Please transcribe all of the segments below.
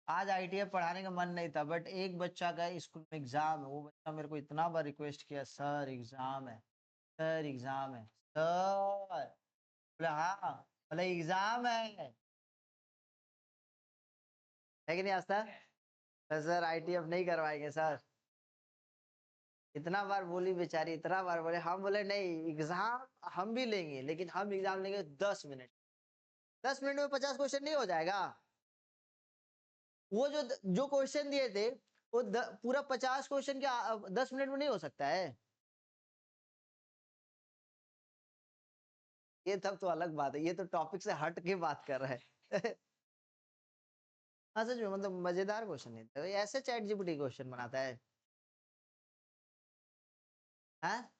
आज आईटीएफ पढ़ाने का मन नहीं था, बट एक बच्चा का स्कूल में एग्जाम है, वो बच्चा मेरे को इतना बार रिक्वेस्ट किया, सर एग्जाम है, सर एग्जाम है, सर। बोले हाँ, बोले एग्जाम है कि नहीं आस्था? तो सर आईटीएफ नहीं करवाएंगे सर। इतना बार बोली बेचारी, इतना बार बोले, हम बोले नहीं एग्जाम हम भी लेंगे, लेकिन हम एग्जाम लेंगे 10 मिनट। 10 मिनट में 50 क्वेश्चन नहीं हो जाएगा? वो जो क्वेश्चन दिए थे, वो पूरा 50 क्वेश्चन क्या 10 मिनट में नहीं हो सकता है? ये तब तो अलग बात है, ये तो टॉपिक से हट के बात कर रहे हैं। हाँ सच में, मतलब मजेदार क्वेश्चन है, तो ऐसे चैट जीपीटी क्वेश्चन बनाता है। हाँ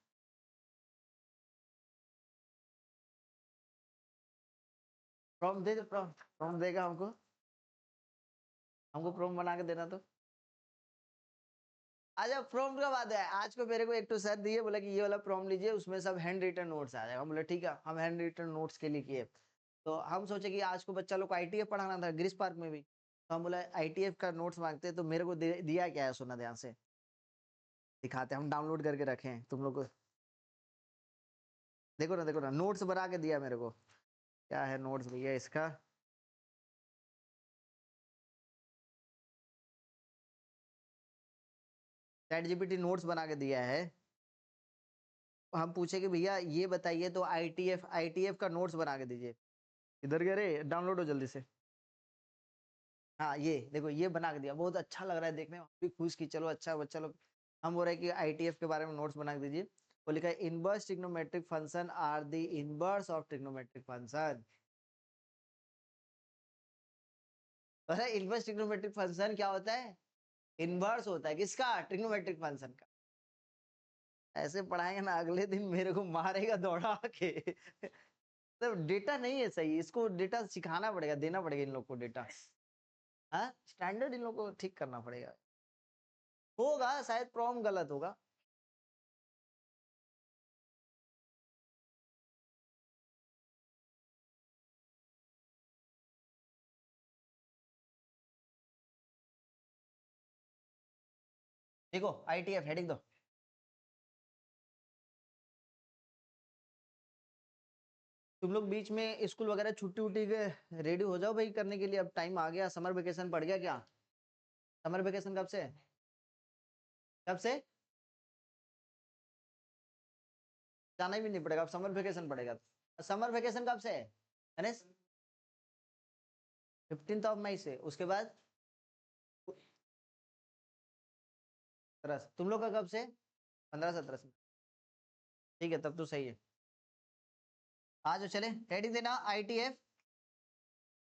प्रॉम्प्ट दे दो, प्रॉम्प्ट प्रॉम्प्ट देगा हमको, हमको प्रॉम्प्ट बना के देना तो। अच्छा प्रॉम्प्ट का बात है, आज को मेरे को एक तो सर दिए, बोला कि ये वाला प्रॉम्प्ट लीजिए, उसमें सब हैंड रिटन नोट्स आ जाएगा। हम बोले ठीक है, हम हैंड रिटन नोट्स के लिए किए। तो हम सोचे कि आज को बच्चा लोग को आईटीएफ पढ़ाना था ग्रीस पार्क में भी, तो हम बोला आईटीएफ का नोट्स मांगते हैं, तो मेरे को दिया क्या है, सुना ध्यान से दिखाते हैं, हम डाउनलोड करके रखे हैं तुम लोग को। देखो ना नोट्स बना के दिया मेरे को। क्या है नोट्स भैया इसका? चैट जीपीटी नोट्स बना के दिया है। हम पूछे कि भैया ये बताइए, तो आईटीएफ आईटीएफ का नोट्स बना के दीजिए। इधर गए रे, डाउनलोड हो जल्दी से। हाँ ये देखो, ये बना के दिया, बहुत अच्छा लग रहा है देखने में, हम भी खुश कि चलो अच्छा बच्चा लोग। हम बोल रहे हैं कि आईटीएफ के बारे में नोट्स बना के दीजिए। वो लिखा है inverse trigonometric function are the inverse of trigonometric function. अरे इनवर्स ट्रिग्नोमेट्रिक फंक्शन क्या होता है? इनवर्स होता है किसका? ट्रिग्नोमेट्रिक फंक्शन का। ऐसे पढ़ाएंगे ना, अगले दिन मेरे को मारेगा दौड़ा के। तो डेटा नहीं है सही, इसको डेटा सिखाना पड़ेगा, देना पड़ेगा इन लोग को डेटा। हाँ स्टैंडर्ड इन लोग को ठीक करना पड़ेगा। होगा शायद प्रॉम गलत होगा। देखो आईटीएफ हेडिंग दो। तुम लोग बीच में स्कूल वगैरह छुट्टी उट्टी के रेडी हो जाओ भाई करने के लिए, अब टाइम आ गया, समर वेकेशन पड़ गया क्या? समर वेकेशन कब से? कब से? जाना भी नहीं पड़ेगा, अब समर वेकेशन पड़ेगा। समर वेकेशन कब से है गणेश? 15 मई से, उसके बाद 17 तुम लोग का कब से? 15-17 से। ठीक है तब तो सही है। आ जाओ चले, हेडिंग देना आईटीएफ,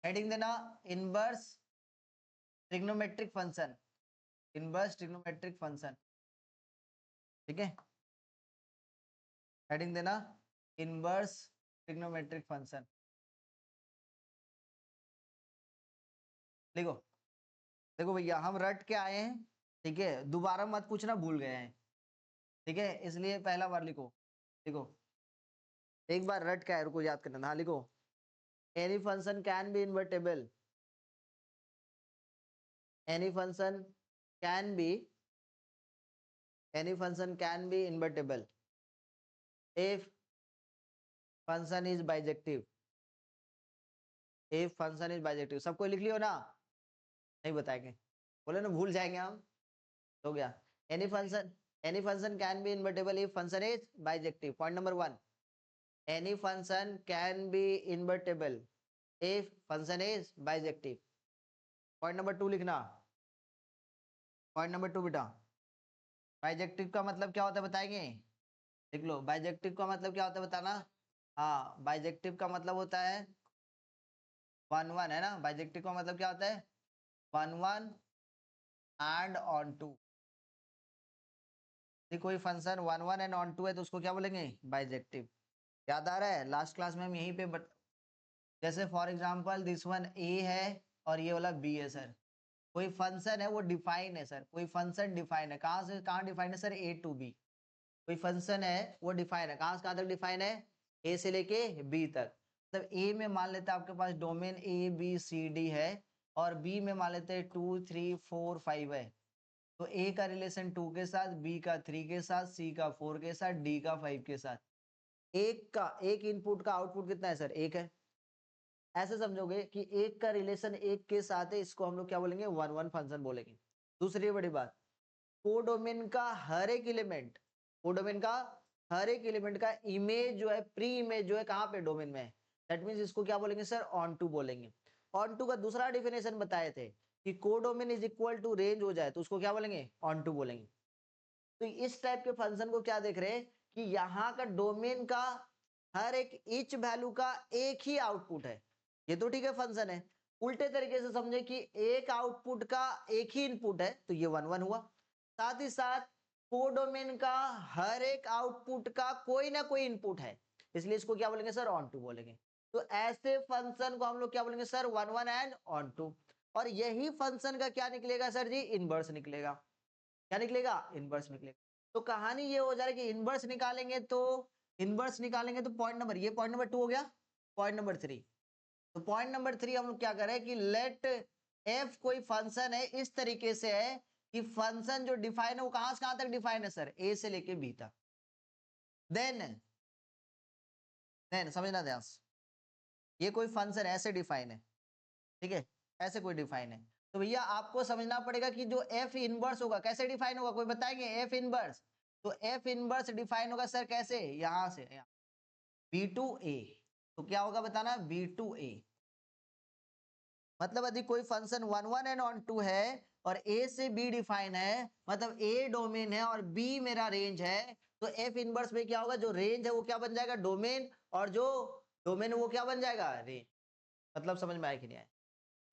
हेडिंग देना inverse trigonometric function, inverse trigonometric function. ठीक है, हेडिंग देना इनवर्स ट्रिग्नोमेट्रिक फंक्शन। लिखो, देखो भैया हम रट के आए हैं, ठीक है, दोबारा मत पूछना भूल गए हैं, ठीक है, इसलिए पहला बार लिखो। लिखो, एक बार रट के आए, रुको याद करना। हाँ लिखो, any function can be invertible, any function can be, any function can be invertible if function is bijective, if function is bijective. सबको लिख लियो ना? नहीं बताएंगे, बोले ना भूल जाएंगे हम। हो गया, any function, any function can be invertible if function is bijective, point number 1। Any function can be invertible if function is bijective. Point number 2 लिखना, पॉइंट नंबर 2 बेटा, बाइजेक्टिव का मतलब क्या होता है बताएंगे? लिख लो, बाइजेक्टिव का मतलब क्या होता है बताना। हाँ बाइजेक्टिव का मतलब होता है 1 1, है ना? बाइजेक्टिव का मतलब क्या होता है? 1 1 एंड ऑन टू। कोई फंक्शन 1 1 एंड ऑन टू है तो उसको क्या बोलेंगे? बाइजेक्टिव। याद आ रहा है? लास्ट क्लास में हम यहीं पे जैसे फॉर एग्जाम्पल दिस वन ए है और ये वाला बी है सर, कोई फंक्शन है वो डिफाइन है सर, कोई फंक्शन डिफाइन है, कहाँ से कहाँ डिफाइन है सर? A to b. कोई फंक्शन है वो डिफाइन है, कहाँ से कहाँ तक डिफाइन है? ए से लेके बी तक। मतलब ए में मान लेते हैं आपके पास domain a b c d है, और बी में मान लेते हैं 2 3 4 5 है, तो ए का रिलेशन 2 के साथ, बी का 3 के साथ, सी का 4 के साथ, डी का 5 के साथ। एक इनपुट का आउटपुट कितना है सर? एक है। ऐसे समझोगे कि एक का रिलेशन एक के साथ है, इसको हम लोग क्या बोलेंगे? वन वन फंक्शन बोलेंगे। दूसरी बड़ी बात, कोडोमेन का हर एक एलिमेंट, कोडोमेन का हर एक एलिमेंट का इमेज जो है, प्री इमेज जो है कहाँ पे? डोमेन में है। दैट मींस इसको क्या बोलेंगे सर? ऑन टू बोलेंगे। ऑन टू का दूसरा डिफिनेशन बताए थे कि codomain is equal to range हो जाए तो उसको क्या बोलेंगे? ऑन टू बोलेंगे। तो इस टाइप के फंक्शन को क्या देख रहे हैं कि यहाँ का डोमेन का हर एक ईच वैल्यू का एक ही आउटपुट है, ये तो ठीक है फंक्शन है। उल्टे तरीके से समझे कि एक आउटपुट का एक ही इनपुट है, तो ये वन वन हुआ। साथ ही साथ कोडोमेन का हर एक आउटपुट का कोई ना कोई इनपुट है, इसलिए इसको क्या बोलेंगे सर? ऑन टू बोलेंगे। तो ऐसे फंक्शन को हम लोग क्या बोलेंगे sir? One one and onto. और यही फंक्शन का क्या निकलेगा सर जी? इनवर्स निकलेगा। क्या निकलेगा? इनवर्स निकलेगा। तो कहानी ये हो जा रही है कि इनवर्स निकालेंगे तो पॉइंट नंबर, ये पॉइंट नंबर 2 हो गया। पॉइंट नंबर 3, तो पॉइंट नंबर 3 हम लोग क्या करें कि लेट एफ कोई फंक्शन है, इस तरीके से है कि फंक्शन जो डिफाइन है वो कहां से कहां तक डिफाइन है सर? ए से लेके बी तक। देन समझना ध्यान से, ये कोई फंक्शन ऐसे डिफाइन है, ठीक है, ऐसे कोई डिफाइन है। तो भैया आपको समझना पड़ेगा कि जो एफ इनवर्स होगा कैसे डिफाइन होगा? कोई बताएंगे? एफ इनवर्स, तो एफ इनवर्स डिफाइन होगा सर कैसे? यहां से बी टू ए। तो क्या होगा बताना? B to a. मतलब यदि कोई function one one and onto है और ए से बी डिफाइन है, मतलब ए डोमेन है और बी मेरा रेंज है, तो एफ इनवर्स में क्या होगा? जो रेंज है वो क्या बन जाएगा? डोमेन, और जो डोमेन है वो क्या बन जाएगा? रेंज। मतलब समझ में आया कि नहीं आया?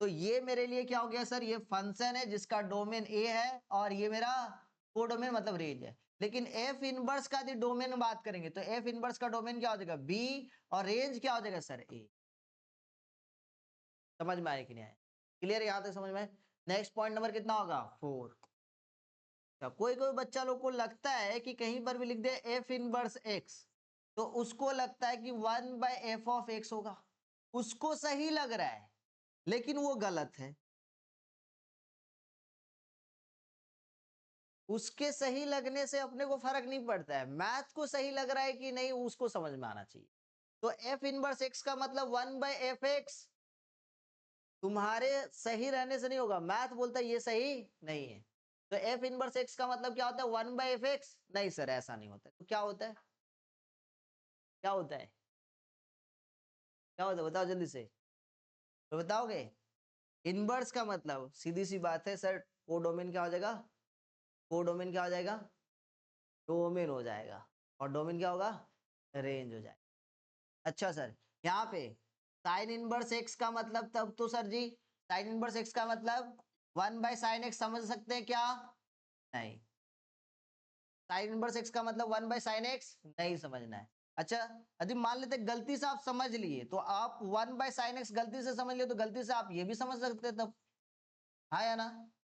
तो ये मेरे लिए क्या हो गया सर? ये फंक्शन है जिसका डोमेन ए है और ये मेरा कोडोमेन मतलब रेंज है। लेकिन एफ इनवर्स का यदि डोमेन बात करेंगे तो एफ इनवर्स का डोमेन क्या हो जाएगा? बी, और रेंज क्या हो जाएगा सर? ए। समझ में आया कि नहीं आया? क्लियर? यहां तक समझ में? नेक्स्ट पॉइंट नंबर कितना होगा? 4। कोई कोई बच्चा लोग को लगता है कि कहीं पर भी लिख दे एफ इनवर्स एक्स, तो उसको लगता है कि 1/f(x) होगा, उसको सही लग रहा है, लेकिन वो गलत है। उसके सही लगने से अपने को फर्क नहीं पड़ता है, मैथ को सही लग रहा है कि नहीं उसको समझ में आना चाहिए। तो एफ इनवर्स एक्स का मतलब 1/f(x), तुम्हारे सही रहने से नहीं होगा। मैथ बोलता है ये सही नहीं है, तो एफ इनवर्स एक्स का मतलब क्या होता है? 1/f(x)। नहीं सर ऐसा नहीं होता। तो क्या होता है? क्या होता है? क्या होता है बताओ जल्दी से, तो बताओगे? इनवर्स का मतलब सीधी सी बात है सर, कोडोमेन क्या हो जाएगा? कोडोमेन क्या हो जाएगा? डोमेन हो जाएगा। और डोमेन क्या होगा? रेंज हो जाएगा। अच्छा सर, यहाँ पे साइन इनवर्स एक्स का मतलब, तब तो सर जी साइन इनवर्स एक्स का मतलब 1/sin x समझ सकते हैं क्या? नहीं। साइन इनवर्स एक्स का मतलब 1/sin x नहीं समझना है। अच्छा, यदि मान लेते गलती से आप समझ लिए, तो आप 1/sin x गलती से समझ लिए तो गलती से आप ये भी समझ सकते तब, हाँ या ना?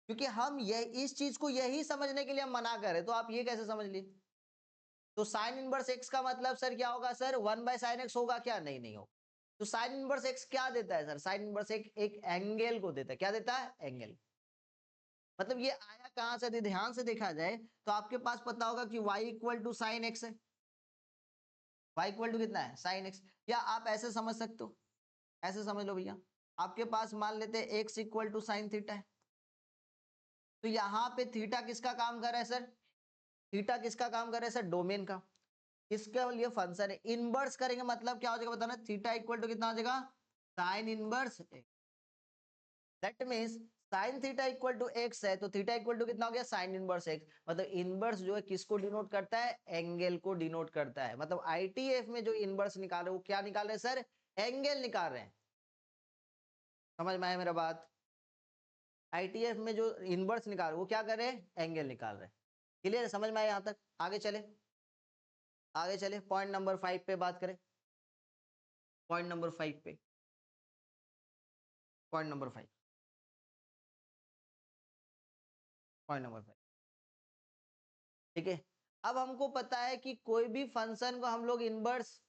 क्योंकि हम ये इस चीज को यही समझने के लिए हम मना कर रहे, तो आप ये कैसे समझ लिए? तो साइन इनवर्स एक्स का मतलब सर क्या होगा सर? 1/sin x होगा क्या? नहीं, नहीं होगा। तो साइन इनवर्स एक्स क्या देता है सर? साइन इनवर्स एक एंगल को देता है। क्या देता है? एंगल। मतलब ये आया कहां से? यदि ध्यान से देखा जाए तो आपके पास पता होगा कि y equal to sine x है। y इक्वल टू कितना है? Sine x. या आप ऐसे समझ सकते हो, ऐसे समझ लो भैया, आपके पास मान लेते हैं x equal to sine theta है, तो यहाँ पे थीटा किसका काम कर रहा है सर? थीटा किसका काम कर रहा है सर? डोमेन का। इसके लिए फंक्शन है, इनवर्स करेंगे मतलब क्या हो जाएगा बताना? थीटा इक्वल टू कितना हो जाएगा? Sine inverse. That means sine theta equal to x है, तो थीटा इक्वल टू कितना हो गया? Sine inverse x. मतलब इनवर्स जो है किसको डिनोट करता है? एंगल को डिनोट करता है। मतलब आईटीएफ में जो इनवर्स निकाल रहे हैं वो क्या निकाल रहे हैं सर? एंगल निकाल रहे हैं। समझ में आया मेरा बात? आईटीएफ में जो इनवर्स निकाल रहे हैं वो क्या कर रहे हैं? एंगल निकाल रहे हैं। क्लियर? समझ में आया? यहां तक आगे चले, आगे चले पॉइंट नंबर 5 पे बात करें। पॉइंट नंबर 5 पे, पॉइंट नंबर 5, पॉइंट नंबर 5, ठीक है। अब हमको पता है कि कोई भी फंक्शन को हम लोग इनवर्स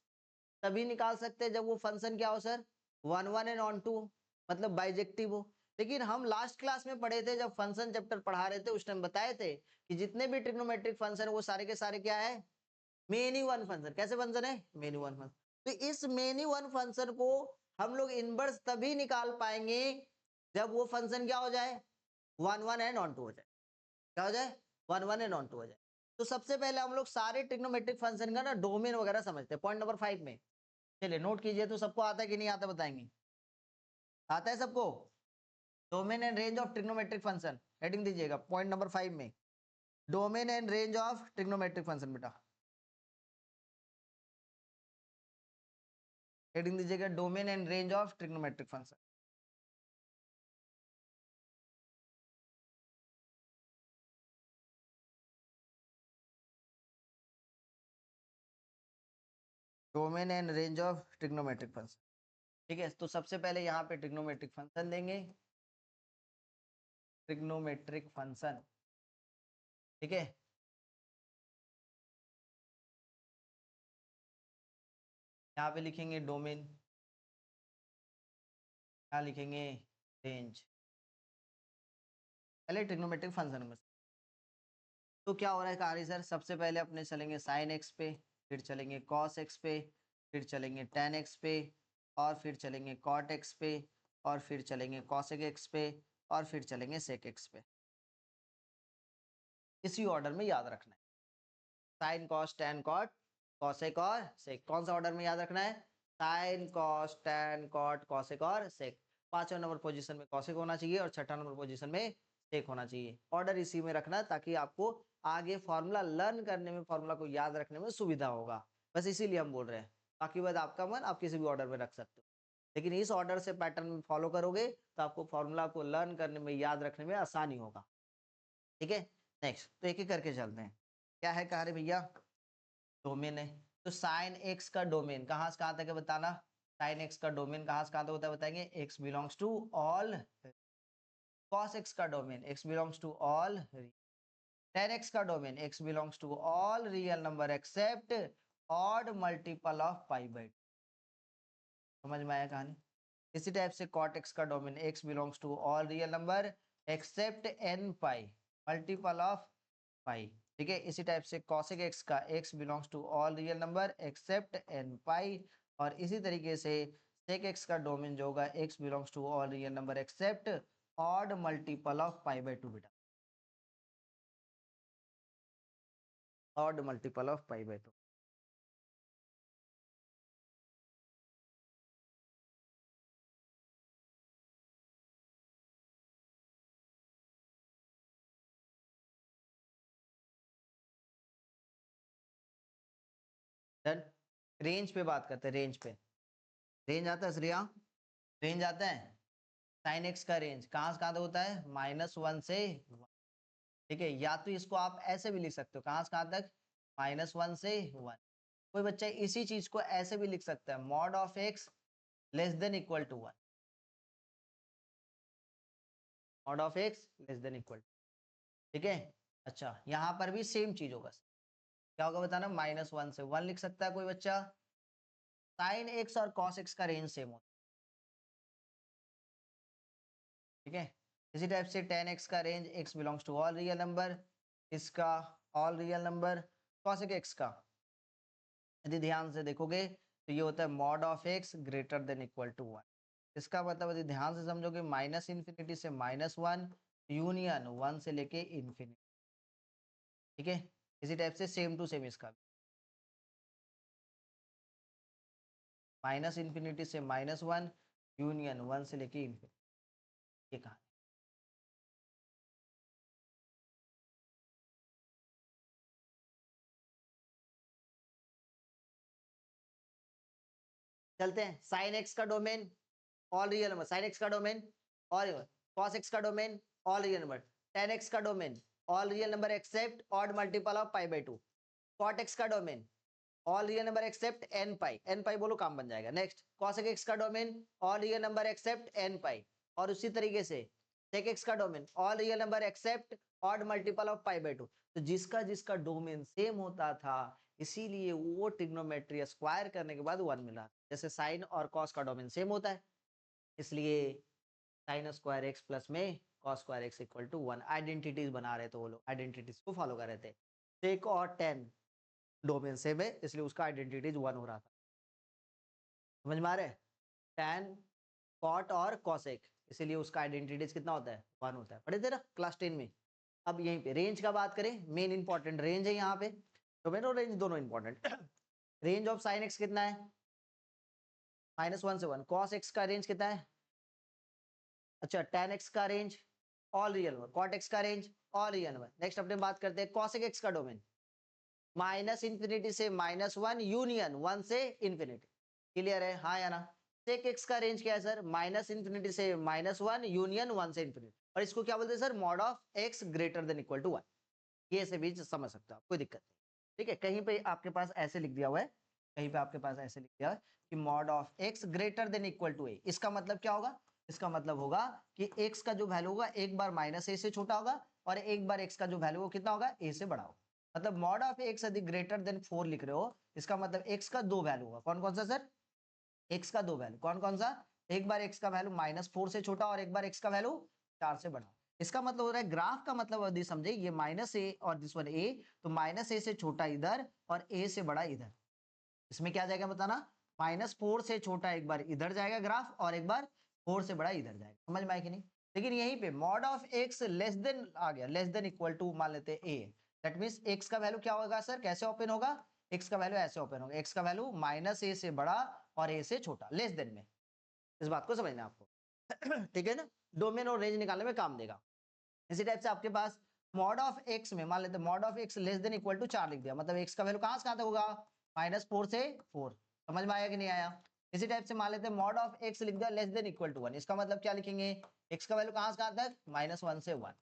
तभी निकाल सकते हैं जब वो फंक्शन क्या हो sir? One one and onto, मतलब बाइजेक्टिव हो। लेकिन हम लास्ट क्लास में पढ़े थे, जब फंक्शन चैप्टर पढ़ा रहे थे उस टाइम बताए थे कि जितने भी ट्रिग्नोमेट्रिक फंक्शन है वो सारे के सारे क्या है, मेनी वन फंक्शन। कैसे फंक्शन है, मेनी वन फंक्शन। तो इस मेनी वन फंक्शन को हम लोग इनवर्स तभी निकाल पाएंगे जब वो फंक्शन क्या हो जाए, one one and onto हो जाए। क्या हो जाए, one one and onto हो जाए। तो सबसे पहले हम लोग सारे ट्रिग्नोमेट्रिक फंक्शन का ना डोमेन वगैरह समझते हैं, पॉइंट नंबर 5 में। चलिए नोट कीजिए, तो सबको आता है कि नहीं आता बताएंगे, आता है सबको? Domain and range of trigonometric function, heading दीजिएगा पॉइंट नंबर 5 में, domain and range of trigonometric function. बेटा हेडिंग दीजिएगा domain and range of trigonometric function. Domain and range of trigonometric function. ठीक है, तो सबसे पहले यहाँ पे ट्रिग्नोमेट्रिक फंक्शन देंगे, ट्रिग्नोमेट्रिक फंक्शन। ठीक है, यहाँ पे लिखेंगे डोमेन, यहाँ लिखेंगे रेंज, पहले ट्रिग्नोमेट्रिक फंक्शन में। तो क्या हो रहा है कहानी सर, सबसे पहले अपने चलेंगे साइन एक्स पे, फिर चलेंगे कॉस एक्स पे, फिर चलेंगे टेन एक्स पे, और फिर चलेंगे कॉट एक्स पे, और फिर चलेंगे कॉसेक एक्स पे, और फिर चलेंगे सेक एक्स पे। इसी ऑर्डर में याद रखना है, sine cos tan cot cosec और सेक। कौन सा ऑर्डर में याद रखना है, sine cos tan cot cosec और सेक। 5वें नंबर पोजीशन में कॉसेक होना चाहिए और 6ठा नंबर पोजीशन में सेक होना चाहिए। ऑर्डर इसी में रखना है ताकि आपको आगे फॉर्मूला लर्न करने में, फॉर्मूला को याद रखने में सुविधा होगा, बस इसीलिए हम बोल रहे हैं। बाकी बात आपका मन, आप किसी भी ऑर्डर में रख सकते हो, लेकिन इस ऑर्डर से पैटर्न में फॉलो करोगे तो आपको फॉर्मूला को लर्न करने में, याद रखने में आसानी होगा। ठीक है, नेक्स्ट तो एक एक करके चलते हैं। क्या है कहा रे भैया, डोमेन है। तो साइन एक्स का डोमेन कहाँ से कहाँ तक है बताना, साइन एक्स का डोमेन कहाँ से कहाँ तक होता है बताएंगे, x belongs to all. Cos x का domain x belongs to all. Tan x का domain x belongs to all real number except odd multiple of pi by. समझ में आया कहानी? इसी टाइप से कॉट एक्स का domain x belongs to all real number except n pi multiple of pi. ठीक है, इसी टाइप से कॉसेक एक्स का x belongs to all real number except n pi. और इसी तरीके से सेक एक्स का डोमेन जो होगा x belongs to all real number except odd multiple of pi by two. बेटा odd multiple of pi by two. Done. Range पे बात करते हैं, रेंज पे। रेंज आता है श्रेया, रेंज आता है। साइन एक्स का रेंज कहाँ से कहाँ तक होता है, -1 से 1। ठीक है, या तो इसको आप ऐसे भी लिख सकते हो, कहाँ से कहाँ तक, -1 से 1। कोई बच्चा इसी चीज को ऐसे भी लिख सकता है, mod of x less than equal to 1, mod of x less than equal. ठीक है, अच्छा यहाँ पर भी सेम चीज होगा, क्या होगा बताना, -1 से 1 लिख सकता है कोई बच्चा। साइन एक्स और कॉस एक्स का रेंज सेम होता है। ठीक है, इसी टाइप से टेन एक्स का range x belongs to all real number, इसका all real number, cosec x का यदि ध्यान से देखोगे तो ये होता है mod of x greater than equal to 1। इसका मतलब यदि ध्यान से समझोगे माइनस इन्फिनिटी से -1 यूनियन 1 से लेके इन्फिनिटी। ठीक है, इसी टाइप से सेम टू सेम इसका माइनस इन्फिनिटी से -1 यूनियन 1 से लेके इन्फिनिटी। ये कहा, चलते हैं। साइन एक्स का domain all real number, sine x का domain all real, cos x का domain all real number, tan x का domain all real number except odd multiple of pi by two, cot x का domain all real number except n pi, n pi बोलो काम बन जाएगा। Next cosec x का domain all real number except n pi, और उसी तरीके से सेक एक्स का domain all real number except odd multiple of pi by to. तो जिसका जिसका डोमेन सेम होता था इसीलिए वो ट्रिग्नोमेट्री स्क्वायर करने के बाद 1 मिला। जैसे साइन और कॉस का डोमेन सेम होता है इसलिए साइन स्क्वायर एक्स प्लस में cos square x equal to 1 identities बना रहे थे वो लोग, आइडेंटिटीज को फॉलो कर रहे थे। सेक और टेन डोमेन सेम है इसलिए उसका आइडेंटिटीज 1 हो रहा था। समझ में आ रहा है? टैन कॉट और कॉसेक इसीलिए उसका आइडेंटिटीज कितना होता है 1 होता है। पढ़े थे ना क्लास 10 में। अब यहीं पे रेंज का बात करें, मेन इंपॉर्टेंट रेंज है यहाँ पे, डोमेन और रेंज दोनों important. Range of sine x कितना है -1 से 1। कॉस एक्स का रेंज कितना है, अच्छा tan x का range all real number, cot x का range all real number. Next अपने बात करते हैं cosec x का डोमेन -∞ से -1 यूनियन 1 से इंफिनिटी। क्लियर है हाँ या ना? sec x का रेंज क्या है सर, -∞ से -1 यूनियन 1 से इंफिनिटी। और इसको क्या बोलते हैं sir, mod of x greater than equal to 1। ये से भी समझ सकते हो आप, कोई दिक्कत नहीं। ठीक है, कहीं पे आपके पास ऐसे लिख दिया हुआ है, कहीं पे आपके पास ऐसे लिख दिया है कि mod of x greater than equal to a। इसका मतलब क्या होगा, इसका मतलब होगा कि x का जो वैल्यू होगा एक बार -a से छोटा होगा और एक बार x का जो वैल्यू कितना होगा a से बड़ा होगा। मतलब मॉड ऑफ x यदि ग्रेटर देन 4 लिख रहे हो, इसका मतलब x का दो वैल्यू होगा। कौन कौन सा सर, x का दो वैल्यू कौन कौन सा, एक बार x का वैल्यू -4 से छोटा और एक बार x का वैल्यू 4 से बड़ा। इसका मतलब हो रहा है ग्राफ का मतलब यदि समझे ये -a और दिस वन a, तो -a से छोटा इधर और a से बड़ा इधर। इसमें क्या जाएगा बताना, -4 से छोटा एक बार इधर जाएगा ग्राफ और एक बार 4 से बड़ा इधर जाएगा। समझ में आया कि नहीं? लेकिन यहीं पे mod of x less than आ गया, लेस देन इक्वल टू मान लेते हैं a। दैट मींस x का वैल्यू क्या होगा सर, कैसे ओपन होगा, x का वैल्यू ऐसे ओपन होगा, x का वैल्यू -a से बड़ा और a से छोटा, लेस देन में। इस बात को समझना आपको। ठीक है ना, डोमेन और रेंज निकालने में काम देगा। इसी टाइप से आपके पास मॉड ऑफ x में मान लेते हैं mod of x less than equal to 4 लिख दिया, मतलब x का वैल्यू कहां से कहां तक होगा, -4 से 4। समझ में आया कि नहीं आया? इसी टाइप से मान लेते हैं मॉड ऑफ x लिख दिया लेस देन इक्वल टू 1। इसका मतलब क्या लिखेंगे, x का वैल्यू कहां से कहां तक, -1 से 1।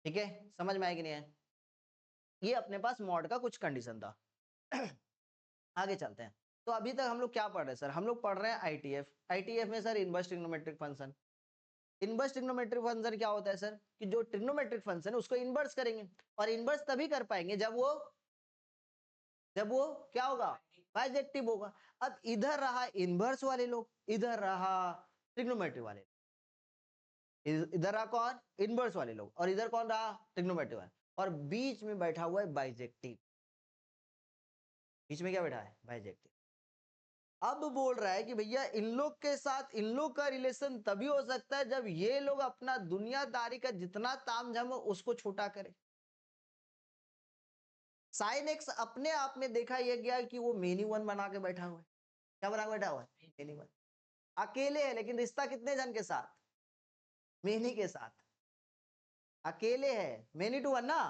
ठीक है, समझ में आया कि नहीं आया? ये अपने पास मॉड का कुछ कंडीशन था। आगे चलते हैं। तो अभी तक हम लोग क्या पढ़ रहे हैं सर, हम लोग पढ़ रहे हैं आईटीएफ। आईटीएफ में sir inverse trigonometric function. Inverse trigonometric function क्या होता है सर, कि जो ट्रिग्नोमेट्रिक फंक्शन है उसको इनवर्स करेंगे, और इनवर्स तभी कर पाएंगे जब वो क्या होगा, बाइजेक्टिव होगा। अब इधर रहा इनवर्स वाले लोग, इधर रहा ट्रिग्नोमेट्रिक वाले, इधर रहा कौन, इनवर्स वाले लोग, और इधर कौन रहा, ट्रिग्नोमेट्रिक वाले, और बीच में बैठा हुआ है बाइजेक्टिव। बीच में क्या बैठा है, बाइजेक्टिव। अब बोल रहा है कि भैया इन लोग के साथ इन लोग का रिलेशन तभी हो सकता है जब ये लोग अपना दुनियादारी का जितना तामझाम हो उसको छोटा करें। साइन एक्स अपने आप में देखा यह गया कि वो मेनी वन बना के बैठा हुआ है। क्या बना के बैठा हुआ है, मेनी वन। अकेले है लेकिन रिश्ता कितने जन के साथ, मेनी के साथ। अकेले है, मेनी टू वन ना,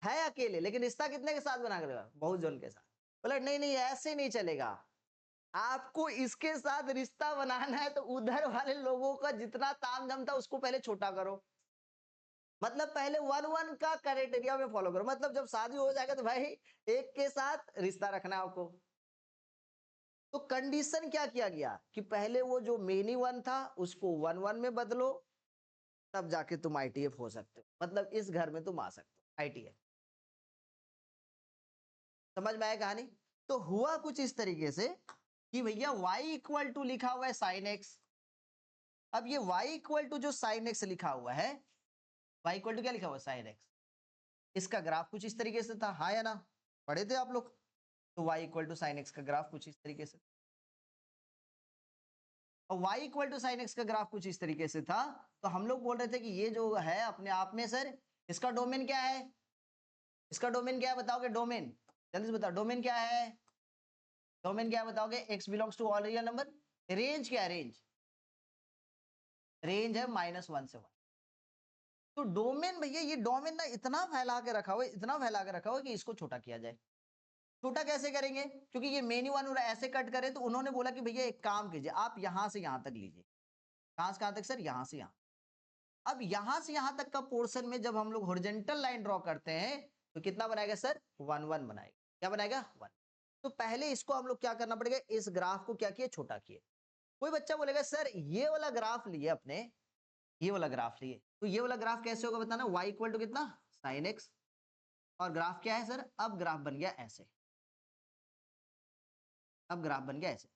है अकेले लेकिन रिश्ता कितने के साथ बना कर, बहुत जन के साथ। बोला नहीं नहीं ऐसे नहीं चलेगा, आपको इसके साथ रिश्ता बनाना है तो उधर वाले लोगों का जितना तामझाम था उसको पहले छोटा करो। मतलब पहले 1-1 का क्राइटेरिया में फॉलो करो। मतलब जब शादी हो जाएगा तो भाई एक के साथ रिश्ता रखना है आपको। तो कंडीशन क्या किया गया कि पहले वो जो मेनी वन था उसको 1-1 में बदलो, तब जाके तुम आईटीएफ हो सकते हो। मतलब इस घर में तुम आ सकते हो आईटीएफ। समझ में आया कहानी? तो हुआ कुछ इस तरीके से कि भैया y इक्वल टू लिखा हुआ है साइन एक्स। अब ये y इक्वल टू जो साइन एक्स लिखा हुआ है, y इक्वल टू क्या लिखा हुआ है, साइन एक्स। इसका ग्राफ कुछ इस तरीके से था, हाँ या ना, पढ़े थे आप लोग? तो y equal to sine x का ग्राफ कुछ इस तरीके से, और y equal to sine x का ग्राफ कुछ इस तरीके से था। तो हम लोग बोल रहे थे कि ये जो है अपने आप में सर इसका डोमेन क्या है, इसका डोमेन क्या है बताओगे, डोमेन जल्दी से बताओ, डोमेन क्या है, डोमेन क्या है बताओगे, x belongs to all real number. Range क्या है, रेंज, रेंज है -1 से 1। तो डोमेन भैया ये डोमेन ना इतना फैला के रखा हुआ है, इतना फैला के रखा हुआ है कि इसको छोटा किया जाए। छोटा कैसे करेंगे, क्योंकि ये मेन्यू वन ऐसे कट करे, तो उन्होंने बोला कि भैया एक काम कीजिए आप यहां से यहां तक लीजिए। कहां से कहां तक सर, यहां से यहां। अब यहां से यहां तक का पोर्शन में जब हम लोग हॉरिजॉन्टल लाइन ड्रॉ करते हैं तो कितना बनाएगा सर, 1-1 बनाएगा। क्या बनाएगा, 1। तो पहले इसको हम लोग क्या करना पड़ेगा, इस ग्राफ को क्या किए, छोटा किए। कोई बच्चा बोलेगा सर ये वाला ग्राफ लिए अपने, ये वाला ग्राफ लिए, तो ये वाला ग्राफ कैसे होगा बताना, y इक्वल टू कितना, साइन एक्स, और ग्राफ क्या है सर, अब ग्राफ बन गया ऐसे, अब ग्राफ बन गया ऐसे।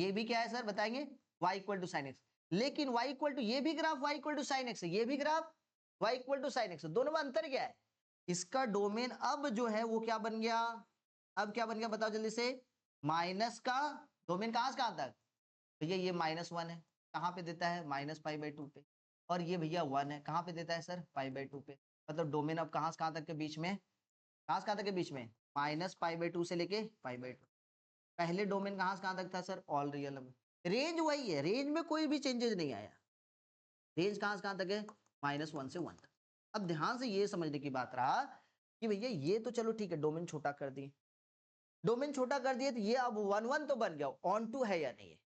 ये भी क्या है सर बताएंगे, y equal to sine x. लेकिन y इक्वल टू, ये भी graph y equal to sine x है, ये भी graph y equal to sine x है, दोनों में अंतर क्या है? इसका डोमेन अब जो है वो क्या बन गया, अब क्या बन गया बताओ जल्दी से, माइनस का डोमेन कहां से कहां तक, भैया ये -1 है, कहां पे देता है, -π/2 पे, और ये भैया 1 है, कहां पे देता है सर, π/2 पे। मतलब डोमेन अब कहां से कहां तक के बीच में, कहां से कहां तक के बीच में, -π/2 से लेके π/2। पहले डोमेन कहां से कहां तक था सर, ऑल रियल में। रेंज वही है, रेंज में कोई भी चेंजेस नहीं आया, रेंज कहां से कहां तक है, -1 से 1 तक। अब ध्यान से ये समझने की बात रहा कि भैया ये तो चलो ठीक है, डोमेन छोटा कर दिए, डोमेन छोटा कर दिए तो ये अब 1 1 तो बन गया, ऑन टू है या नहीं है।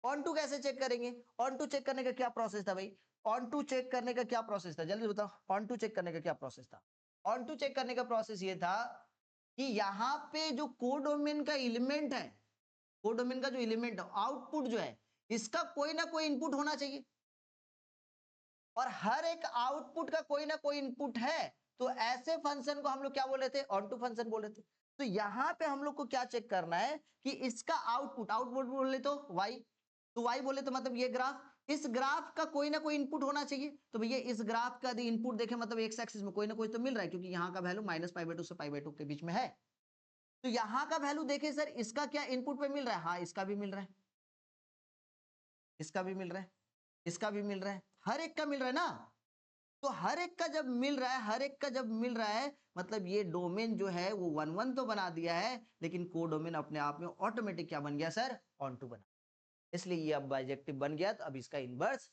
ऑन टू कैसे चेक करेंगे, ऑन टू चेक करने का क्या प्रोसेस था भाई, ऑन टू चेक करने का क्या प्रोसेस था, जल्दी बताओ, ऑन टू चेक करने का क्या प्रोसेस था। ऑन टू चेक करने का प्रोसेस ये था कि यहाँ पे जो कोडोमेन का एलिमेंट है, कोडोमेन का जो एलिमेंट है, आउटपुट जो है, इसका कोई ना कोई इनपुट होना चाहिए, और हर एक आउटपुट का कोई ना कोई इनपुट है, तो ऐसे फंक्शन को हम लोग क्या बोल रहे थे, ऑन टू फंक्शन बोल रहे थे। तो यहाँ पे हम लोग को क्या चेक करना है कि इसका आउटपुट, आउटपुट बोले तो y, तो y बोले तो मतलब ये ग्राफ, इस ग्राफ का कोई ना कोई इनपुट होना चाहिए। तो भैया इस ग्राफ का यदि इनपुट देखें मतलब एक्स एक्सिस में कोई ना कोई तो मिल रहा है, क्योंकि यहाँ का वैल्यू -π/2 से π/2 के बीच में है। तो यहाँ का वैल्यू देखें सर, इसका क्या इनपुट पे मिल रहा है, हाँ इसका भी मिल रहा है, इसका भी मिल रहा है, इसका भी मिल रहा है, हर एक का मिल रहा है ना। तो हर एक का जब मिल रहा है, हर एक का जब मिल रहा है, मतलब ये डोमेन जो है वो 1 1 तो बना दिया है, लेकिन कोडोमेन अपने आप में ऑटोमेटिक क्या बन गया सर, ऑन टू बना। इसलिए ये अब बाइजेक्टिव बन गया, तो अब इसका इनवर्स,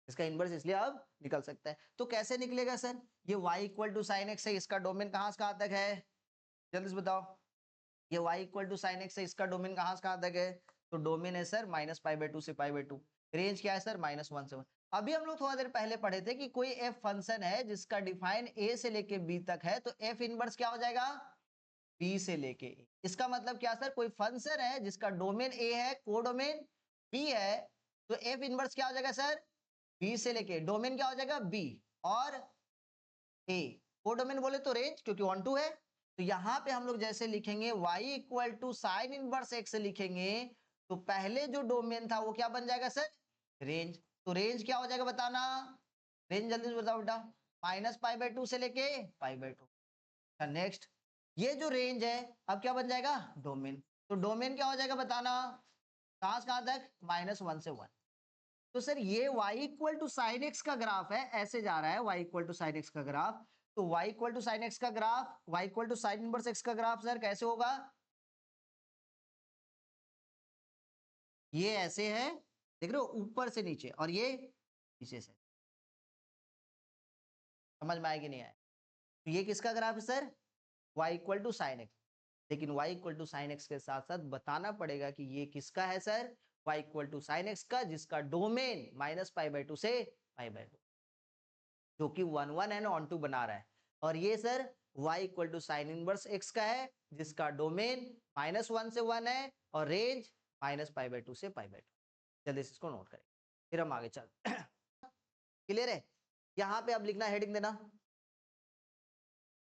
इसका इनवर्स इसलिए अब निकल सकता है। तो कैसे निकलेगा सर, ये y equal to sine x है, इसका डोमेन कहां से कहां तक है, जल्दी से बताओ। ये y equal to sine x है, इसका डोमेन कहां से कहां तक है, तो डोमेन है सर -π/2 से π/2। रेंज क्या है सर, -1 से 1। अभी हम लोग थोड़ा देर पहले पढ़े थे कि कोई f फंक्शन है जिसका डिफाइन a से लेके b तक है, तो f इनवर्स क्या हो जाएगा, b से लेके a। इसका मतलब क्या सर, कोई फंक्शन है जिसका डोमेन a है, कोडोमेन b है, तो f इनवर्स क्या हो जाएगा सर, b से लेके, डोमेन क्या हो जाएगा b, और a, कोडोमेन बोले तो रेंज, क्योंकि 1 2 है। तो यहाँ पे हम लोग जैसे लिखेंगे y equal to sine inverse x लिखेंगे, तो पहले जो डोमेन था वो क्या बन जाएगा सर, रेंज। तो रेंज क्या हो जाएगा बताना, रेंज जल्दी से बताओ बेटा, -π/2 से लेके π/2। नेक्स्ट, ये जो रेंज है अब क्या बन जाएगा, डोमेन। तो डोमेन क्या हो जाएगा बताना, कहां से कहां तक, -1 से 1। तो सर ये y equal to sine x का ग्राफ है, ऐसे जा रहा है y equal to sine x का ग्राफ। तो y equal to sine x का graph, y equal to sine inverse x का ग्राफ सर कैसे होगा, ये ऐसे है, देख रहे हो, ऊपर से नीचे, और ये नीचे से। समझ में आएगी नहीं आए, तो ये किसका ग्राफ है sir, y equal to sine x. लेकिन y equal to sine x के साथ साथ बताना पड़ेगा कि ये किसका है sir, y equal to sine x का, जिसका डोमेन -π/2 से π/2, जो कि 1 1 एंड ऑन टू बना रहा है। और ये sir y equal to sine inverse x का है, जिसका डोमेन -1 से 1 है, और रेंज -π/2 से π/2। जल्दी से इसको नोट करें, फिर हम आगे चल। क्लियर है, यहाँ पे अब लिखना, हेडिंग देना,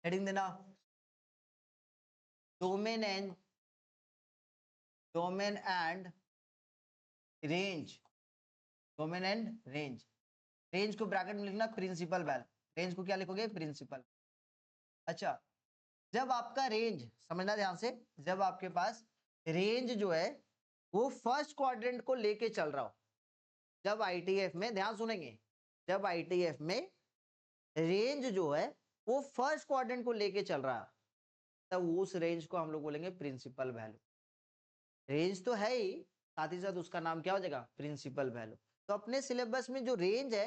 हेडिंग देना, domain and range, domain and range. Range को ब्रैकेट में लिखना प्रिंसिपल वैल्यू, रेंज को क्या लिखोगे, प्रिंसिपल। अच्छा, जब आपका रेंज, समझना ध्यान से, जब आपके पास रेंज जो है वो फर्स्ट क्वाड्रेंट को लेके चल रहा हो, जब आईटीएफ में, ध्यान सुनेंगे, जब आईटीएफ में रेंज जो है वो फर्स्ट क्वाड्रेंट को लेके चल रहा है, तब उस रेंज को हम लोग बोलेंगे प्रिंसिपल वैल्यू। रेंज तो है ही, साथ ही साथ उसका नाम क्या हो जाएगा, प्रिंसिपल वैल्यू। तो अपने सिलेबस में जो रेंज है,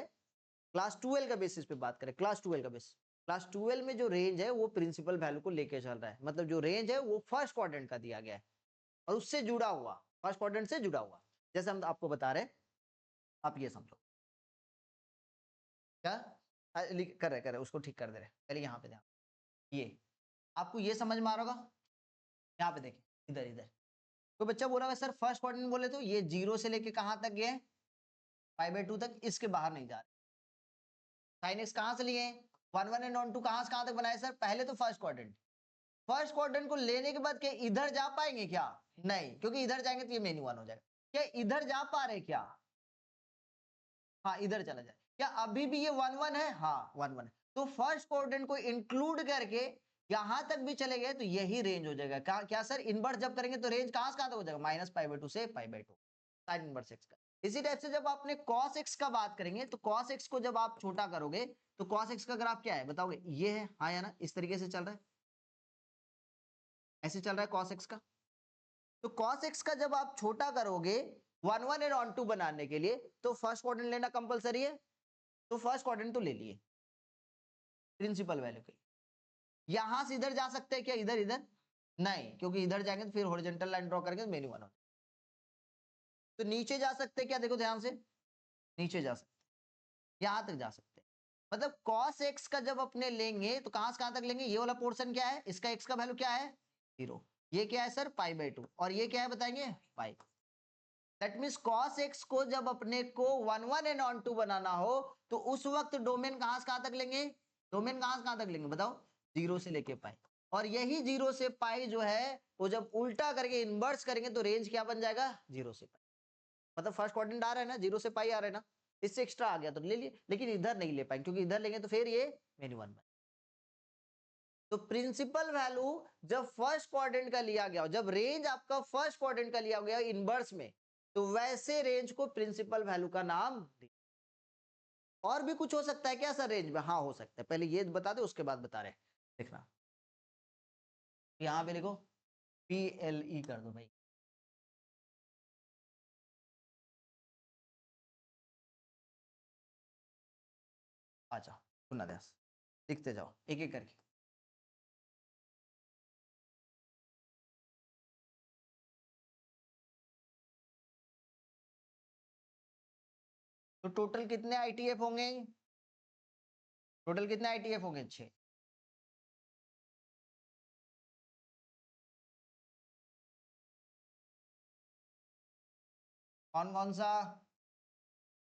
क्लास 12 का बेसिस पे बात करें, क्लास 12 का बेसिस, क्लास 12 में जो रेंज है वो प्रिंसिपल वैल्यू को लेके चल रहा है। मतलब जो रेंज है वो फर्स्ट क्वाड्रेंट का दिया गया है, और उससे जुड़ा हुआ, फर्स्ट क्वाड्रेंट से जुड़ा हुआ, जैसे हम आपको बता रहे हैं, आप ये समझो क्या कर रहे उसको ठीक कर दे रहे। पहले यहाँ पे ध्यान, ये आपको ये समझ में आ रहा होगा, यहाँ पे देखें, इधर इधर कोई बच्चा बोला होगा सर फर्स्ट क्वाड्रेंट बोले तो ये 0 से लेके कहाँ तक गए, π/2 तक, इसके बाहर नहीं जा रहे। साइन एक्स कहाँ से लिए, 1 1 एंड ऑन टू कहाँ से कहाँ तक बनाए सर, पहले तो फर्स्ट क्वाड्रेंट, फर्स्ट क्वाड्रेंट को लेने के बाद क्या इधर जा पाएंगे क्या, नहीं, क्योंकि इधर जाएंगे तो ये मेन्यू 1 हो जाएगा। क्या इधर जा पा रहे क्या? हाँ, इधर चला जाए। क्या अभी भी ये 1 1 है? हाँ 1 1 है। तो फर्स्ट क्वाड्रेंट को इंक्लूड करके यहां तक भी चले गए तो यही रेंज हो जाएगा। क्या सर इनवर्स जब करेंगे तो रेंज कहां से कहां तक हो जाएगा? -π/2 से π/2 साइन इनवर्स x का। इसी टाइप से जब आपने cos x का बात करेंगे तो cos x को जब आप छोटा करोगे तो cos x का ग्राफ क्या है बताओगे? ये है, हाँ या ना? इस तरीके से चल रहा है, ऐसे चल रहा है cos x का। तो cos x का जब आप छोटा करोगे 1 1 एंड ऑन 2 बनाने के लिए तो फर्स्ट क्वाड्रेंट लेना कंपलसरी है। तो फर्स्ट क्वाड्रेंट तो ले लिए प्रिंसिपल वैल्यू के लिए। यहां से इधर जा सकते हैं क्या? इधर इधर नहीं, क्योंकि इधर जाएंगे तो फिर हॉरिजॉन्टल लाइन ड्रॉ करेंगे तो मेन्यू 1 हो। तो नीचे जा सकते हैं क्या? देखो ध्यान से, नीचे जा सकते हैं, यहां तक जा सकते हैं। मतलब cos x का जब अपने लेंगे तो कहां से कहां तक लेंगे? ये वाला पोर्शन क्या है? इसका x का वैल्यू क्या है? 0। ये क्या है सर? π/2। और ये क्या है बताएंगे? पाई। दैट मीन्स cos x को जब अपने को 1 1 एंड ऑन 2 बनाना हो तो उस वक्त डोमेन कहां से कहां तक लेंगे? डोमेन कहां से कहां तक लेंगे बताओ? 0 से लेके पाई। और यही 0 से पाई जो है वो जब उल्टा करके इन्वर्स करेंगे तो रेंज क्या बन जाएगा? 0 से पाई। मतलब फर्स्ट क्वाड्रेंट आ रहा है ना, 0 से पाई आ रहा है ना, इससे एक्स्ट्रा आ गया तो ले लिए, लेकिन इधर नहीं ले पाएंगे क्योंकि इधर लेंगे तो फिर ये मेन्यू 1 बने। तो प्रिंसिपल वैल्यू जब फर्स्ट क्वाड्रेंट का लिया गया, जब रेंज आपका फर्स्ट क्वाड्रेंट का लिया गया इनवर्स में, तो वैसे रेंज को प्रिंसिपल वैल्यू का नाम दिया। और भी कुछ हो सकता है क्या सर रेंज में? हाँ हो सकता है, पहले ये बता दे उसके बाद बता रहे हैं। देखना यहां पे लिखो PLE कर दो भाई। आ जाओ, सुना ध्यान से, लिखते जाओ एक एक करके। तो टोटल कितने ITF होंगे? टोटल कितने ITF होंगे? 6। कौन कौन सा?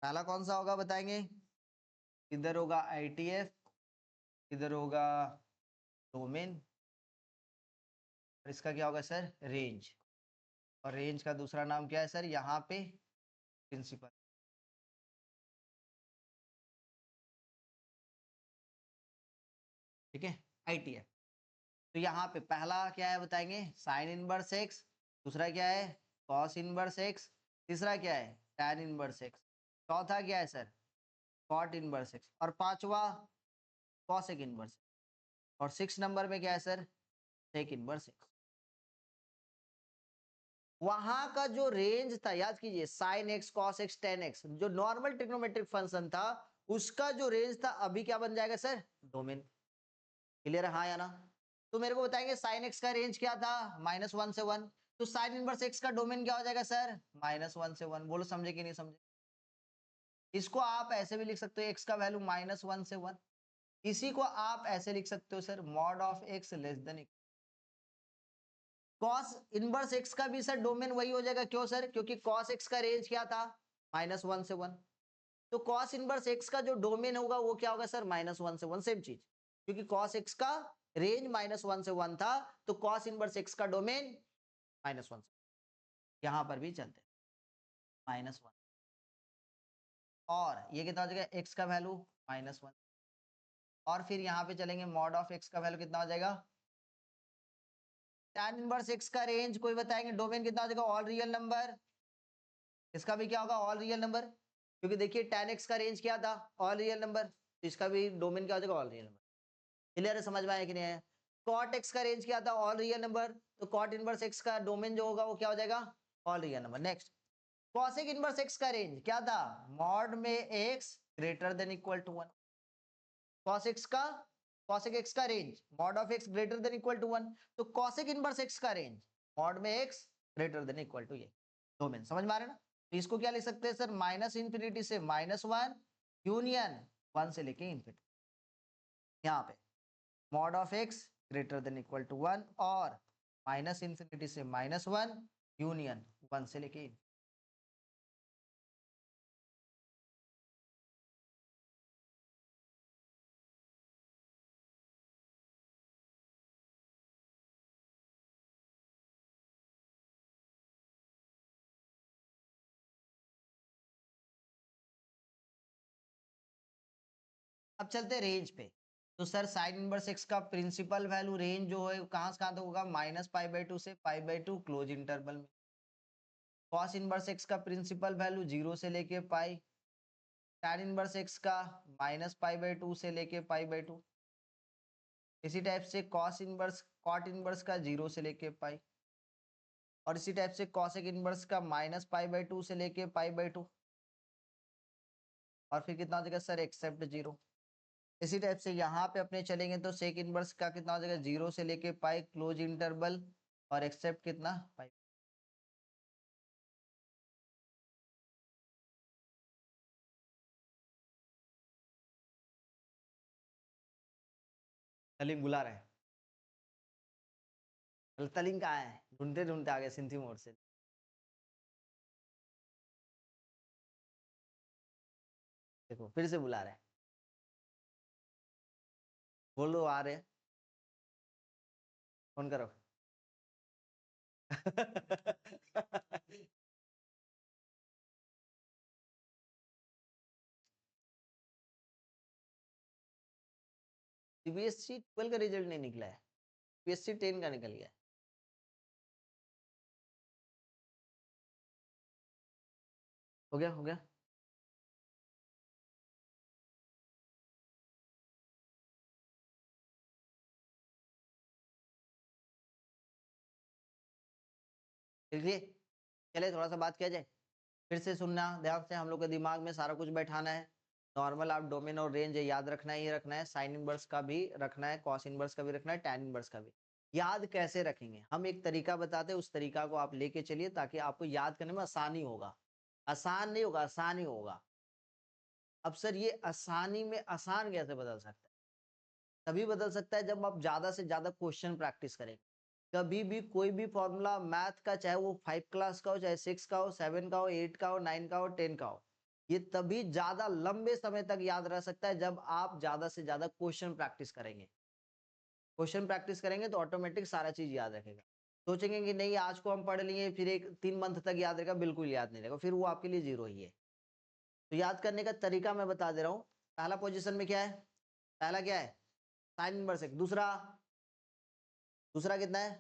पहला कौन सा होगा बताएंगे? इधर होगा ITF, इधर होगा डोमेन, और इसका क्या होगा सर? रेंज। और रेंज का दूसरा नाम क्या है सर? यहाँ पे प्रिंसिपल। ठीक है, ITF। तो यहाँ पे पहला क्या है बताएंगे? Sign inverse x. दूसरा क्या है? Cos inverse x. तीसरा क्या है? Tan inverse x. चौथा क्या है सर? Cot inverse x. और पांचवा कॉसेक इनवर्स। और 6 नंबर में क्या है सर? Sec inverse x. वहां का जो रेंज था याद कीजिए, sine x cos x ten x, जो नॉर्मल ट्रिग्नोमेट्रिक फंक्शन था उसका जो रेंज था अभी क्या बन जाएगा सर? डोमेन। क्लियर है हाँ या ना? तो मेरे को बताएंगे साइन एक्स का रेंज क्या था? -1 से 1। तो साइन इनवर्स एक्स का डोमेन क्या हो जाएगा सर? -1 से 1। बोलो समझे कि नहीं समझे? इसको आप ऐसे भी लिख सकते हो, एक्स का वैल्यू -1 से 1। इसी को आप ऐसे लिख सकते हो sir, mod of x less then cos inverse x का भी सर डोमेन वही हो जाएगा। क्यों सर? क्योंकि कॉस एक्स का रेंज क्या था? -1 से 1। तो कॉस इनवर्स एक्स का जो डोमेन होगा वो क्या होगा सर? -1 से 1। सेम चीज, क्योंकि कॉस एक्स का रेंज -1 से 1 था तो कॉस इनवर्स एक्स का डोमेन -1 से। यहां पर भी चलते -1। और ये कितना हो जाएगा? एक्स का वैल्यू -1। और फिर यहाँ पे चलेंगे, मॉड ऑफ एक्स का वैल्यू कितना हो जाएगा? tan इनवर्स एक्स का रेंज कोई बताएंगे? डोमेन कितना हो जाएगा? All real number. इसका भी क्या होगा? ऑल रियल नंबर, क्योंकि देखिए tan x का रेंज क्या था? All real number. तो इसका भी डोमेन क्या हो जाएगा? All real number. क्लियर है? समझ में आया कि नहीं है? cot x का रेंज क्या था? All real number. तो cot इनवर्स x का डोमेन जो होगा वो क्या हो जाएगा? All real number. Next, cosec inverse x का रेंज क्या था? मॉड में x greater than equal to 1। cos x का, cosec x का range mod of x greater than equal to 1। तो cosec इनवर्स x का रेंज मॉड में x greater than equal to ये डोमेन। समझ में आ रहा है ना? तो इसको क्या लिख सकते हैं सर? -∞ से -1 यूनियन 1 से लेके इंफिनिटी। यहाँ पे mod of x greater than equal to 1 और -∞ से -1 यूनियन 1 से लेके अब चलते हैं रेंज पे। तो सर साइन इनवर्स एक्स का प्रिंसिपल वैल्यू रेंज जो है कहाँ से कहाँ तक होगा, -π/2 से π/2 क्लोज इंटरवल में। कॉस इनवर्स एक्स का प्रिंसिपल वैल्यू 0 से लेके पाई, टैन इनवर्स एक्स का -π/2 से लेके π/2। इसी टाइप से कॉस इनवर्स कॉट इनवर्स का 0 से लेके पाई, और इसी टाइप से कॉसेक इनवर्स का -π/2 से लेके π/2, और फिर कितना हो जाएगा सर एक्सेप्ट 0। इसी टाइप से यहाँ पे अपने चलेंगे तो सेक इनवर्स का कितना हो जाएगा 0 से लेके पाई क्लोज इंटरवल, और एक्सेप्ट कितना पाई। तलीम बुला रहे हैं, तलीम कहाँ है, ढूंढते ढूंढते आ गए सिंथी मोड़ से। देखो फिर से बुला रहे हैं, बोलो आ रहे हैं, फोन करो। सीबीएसई 12 का रिजल्ट नहीं निकला है, सीबीएसई 10 का निकल गया। हो गया हो गया। देखिए चले थोड़ा सा बात किया जाए, फिर से सुनना ध्यान से, हम लोग के दिमाग में सारा कुछ बैठाना है। नॉर्मल आप डोमेन और रेंज याद रखना ही रखना है, साइन इनवर्स का भी रखना है, कॉस इनवर्स का भी रखना है, टैन इनवर्स का भी। याद कैसे रखेंगे, हम एक तरीका बताते हैं, उस तरीका को आप लेके चलिए ताकि आपको याद करने में आसानी होगा। आसान नहीं होगा, आसानी होगा। अब सर ये आसानी में आसान कैसे बदल सकता है, तभी बदल सकता है जब आप ज्यादा से ज्यादा क्वेश्चन प्रैक्टिस करें। कभी भी कोई भी फॉर्मूला मैथ का, चाहे वो 5 क्लास का हो, चाहे 6 का हो, 7 का हो, 8 का हो, 9 का हो, 10 का हो, ये तभी ज्यादा लंबे समय तक याद रह सकता है जब आप ज्यादा से ज्यादा क्वेश्चन प्रैक्टिस करेंगे। क्वेश्चन प्रैक्टिस करेंगे तो ऑटोमेटिक सारा चीज याद रखेगा। सोचेंगे कि नहीं आज को हम पढ़ लिए फिर एक 3 मंथ तक याद रहेगा, बिल्कुल याद नहीं रहेगा, फिर वो आपके लिए जीरो ही है। तो याद करने का तरीका मैं बता दे रहा हूँ। पहला पोजीशन में क्या है, पहला क्या है साइन इनवर्स एक, दूसरा दूसरा कितना है,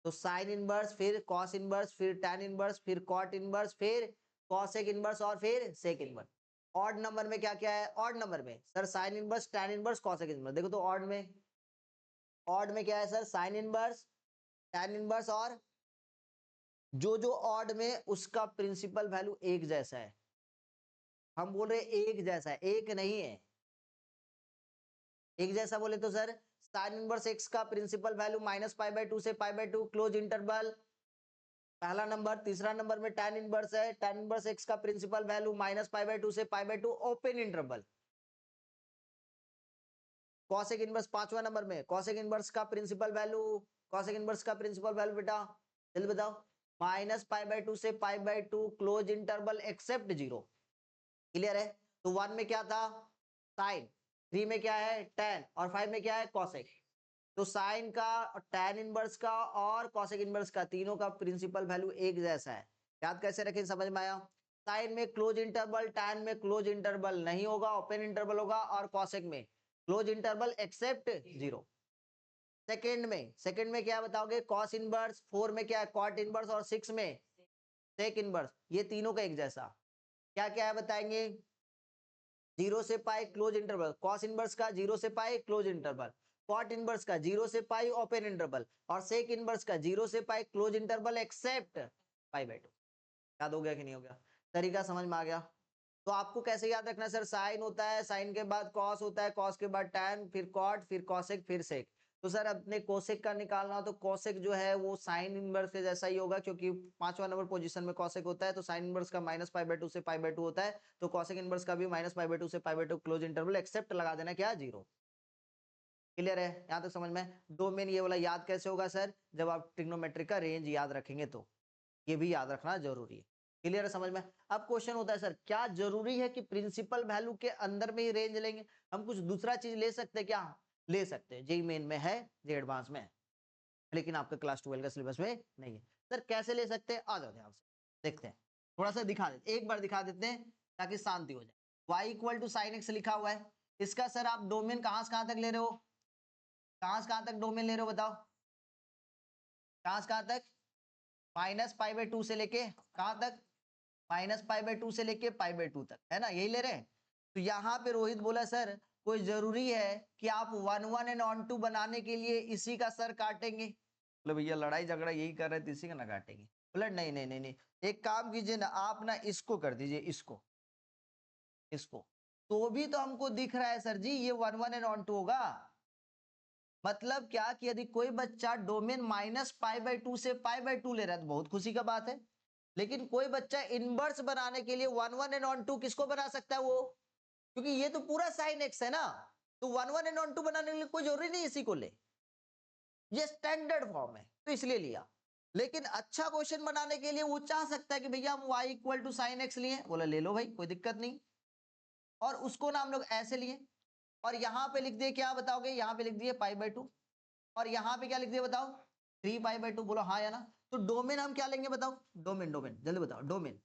तो साइन इनवर्स, फिर कॉस इनवर्स, फिर टैन इनवर्स, फिर कॉट इनवर्स, फिर कॉसेक इनवर्स, और फिर सेक इनवर्स। ऑड नंबर में क्या क्या है, ऑड नंबर में sir sine inverse, tan inverse, cosec inverse. देखो तो ऑड में क्या है sir, sine inverse, tan inverse, और जो ऑड में उसका प्रिंसिपल वैल्यू एक जैसा है। हम बोल रहे एक जैसा है, एक नहीं है। एक जैसा बोले तो सर साइन इनवर्स एक्स का प्रिंसिपल वैल्यू -π/2 से π/2 क्लोज इंटरवल, पहला नंबर। तीसरा नंबर में tan इनवर्स है, tan इनवर्स एक्स का प्रिंसिपल वैल्यू -π/2 से π/2 ओपन इंटरवल। कॉसेक इनवर्स पांचवा नंबर में, कॉसेक इनवर्स का प्रिंसिपल वैल्यू, कॉसेक इनवर्स का प्रिंसिपल वैल्यू बेटा जल्दी बताओ, -π/2 से π/2 क्लोज इंटरवल एक्सेप्ट 0। क्लियर है। तो 1 में क्या था साइन, 3 में क्या है tan, और 5 में क्या है कॉसेक। तो साइन का, टैन इनवर्स का और कॉसेक इनवर्स का, तीनों का प्रिंसिपल वैल्यू एक जैसा है। याद कैसे रखें, समझ में आया। साइन में क्लोज इंटरवल, टैन में क्लोज इंटरवल नहीं होगा, ओपन इंटरवल होगा, और कॉसेक में क्लोज इंटरवल एक्सेप्ट 0। सेकंड में क्या बताओगे, कॉस इनवर्स, 4 में क्या है कॉट इनवर्स, और 6 में सेक इनवर्स, ये तीनों का एक जैसा। क्या क्या है बताएंगे, 0 से पाई क्लोज इंटरवल, कॉस इनवर्स का 0 से पाई क्लोज इंटरवल, कॉट इनवर्स का 0 से पाई ओपन इंटरवल, और सेक इनवर्स का 0 से पाई क्लोज इंटरवल एक्सेप्ट π/2। याद हो गया कि नहीं हो गया, तरीका समझ में आ गया। तो आपको कैसे याद रखना है सर, साइन होता है, साइन के बाद कॉस होता है, कॉस के बाद टैन, फिर कॉट, फिर कॉसेक, फिर सेक। तो सर अपने कोसेक का निकालना हो तो कोसेक जो है वो साइन इनवर्स के जैसा ही होगा, क्योंकि पांचवा नंबर पोजीशन में कोसेक होता है, तो साइन इनवर्स का -π/2 से π/2 होता है, तो कोसेक इनवर्स का भी -π/2 से π/2 क्लोज इंटरवल एक्सेप्ट लगा देना क्या 0। क्लियर है यहाँ तक समझ में। डोमेन ये वाला याद कैसे होगा सर, जब आप ट्रिग्नोमेट्रिक का रेंज याद रखेंगे तो ये भी याद रखना जरूरी है। क्लियर है समझ में। अब क्वेश्चन होता है सर क्या जरूरी है कि प्रिंसिपल वैल्यू के अंदर में ही रेंज लेंगे, हम कुछ दूसरा चीज ले सकते हैं क्या, ले सकते हैं, जेई मेन में है, जे एडवांस में है, लेकिन आपके क्लास 12 का सिलेबस में नहीं है। सर कैसे ले सकते हैं, आ जाओ ध्यान से देखते हैं, थोड़ा सा दिखा देते एक बार दिखा देते हैं ताकि शांति हो जाए। y equal to sine x लिखा हुआ है, इसका सर आप डोमेन कहां से कहां तक ले रहे हो, कहां से कहां तक डोमेन ले रहे हो बताओ, कहां से कहां तक, -π/2 से लेके कहां तक, -π/2 से लेके π/2 तक, है ना, यही ले रहे हैं। तो यहाँ पे रोहित बोला सर कोई जरूरी है कि आप 1 1 एंड ऑन 2 बनाने के लिए इसी का सर काटेंगे, बोले भैया लड़ाई झगड़ा यही कर रहे थे इसी का ना काटेंगे, बोले नहीं नहीं नहीं नहीं, एक काम कीजिए ना आप ना इसको कर दीजिए, इसको इसको, तो भी तो हमको दिख रहा है सर जी ये 1 1 एंड ऑन 2 होगा। मतलब क्या कि यदि कोई बच्चा डोमेन -π/2 से π/2 ले रहा है तो बहुत खुशी का बात है, लेकिन कोई बच्चा इनवर्स बनाने के लिए 1 1 एंड ऑन 2 किसको बना सकता है वो, क्योंकि ये तो पूरा साइन एक्स है ना, तो 1 1 एंड ऑन 2 बनाने के लिए कोई जरूरी नहीं इसी को ले, ये स्टैंडर्ड फॉर्म है तो इसलिए लिया। लेकिन अच्छा क्वेश्चन बनाने के लिए वो चाह सकता है कि भैया हम y equal to sine x लिए, बोला ले लो भाई कोई दिक्कत नहीं, और उसको ना हम लोग ऐसे लिए, और यहाँ पे लिख दिए क्या बताओगे, यहाँ पे लिख दिए π/2, और यहाँ पे क्या लिख दिया बताओ 3π/2, बोलो हाँ या ना। तो डोमेन हम क्या लेंगे बताओ, डोमेन डोमेन जल्दी बताओ, डोमेन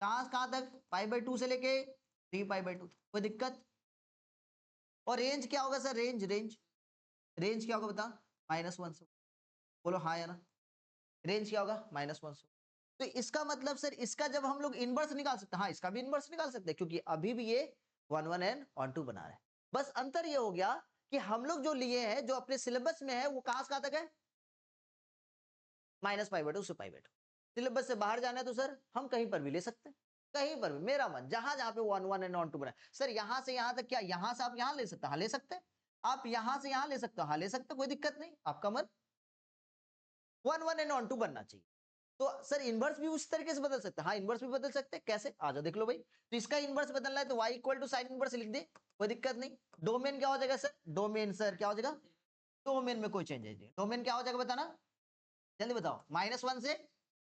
कहां से कहां तक, π/2 से लेके 3π/2, कोई दिक्कत। और रेंज क्या होगा सर, रेंज रेंज रेंज क्या होगा बता, -1 से, बोलो हाँ या ना, रेंज क्या होगा -1 से। तो इसका मतलब सर इसका जब हम लोग इनवर्स निकाल सकते हैं, हाँ इसका भी इनवर्स निकाल सकते हैं क्योंकि अभी भी ये 1 1 एंड ऑन 2 बना रहे हैं। बस अंतर ये हो गया कि हम लोग जो लिए हैं जो अपने सिलेबस में है वो कहां से कहां तक है, -π/2 से π/2। सिलेबस से बाहर जाना है तो सर हम कहीं पर भी ले सकते हैं, कहीं पर भी मेरा मन, जहां जहां पे 1 1 एंड ऑन 2 बना सर, यहां से यहां तक क्या, यहां से आप यहां ले सकते हैं, हाँ ले सकते हैं, आप यहां से यहां ले सकते हो, हाँ ले सकते हैं, कोई दिक्कत नहीं, आपका मन 1 1 एंड ऑन 2 बनना चाहिए। तो सर इनवर्स भी उस तरीके से बदल सकते हैं, हाँ इनवर्स भी बदल सकते हैं, कैसे आ जाओ देख लो भाई। तो इसका इनवर्स बदलना है तो y equal to sine inverse लिख दे, कोई दिक्कत नहीं। डोमेन क्या हो जाएगा सर, डोमेन सर क्या हो जाएगा, डोमेन में कोई चेंज है, डोमेन क्या हो जाएगा बताना, जल्दी बताओ, -1 से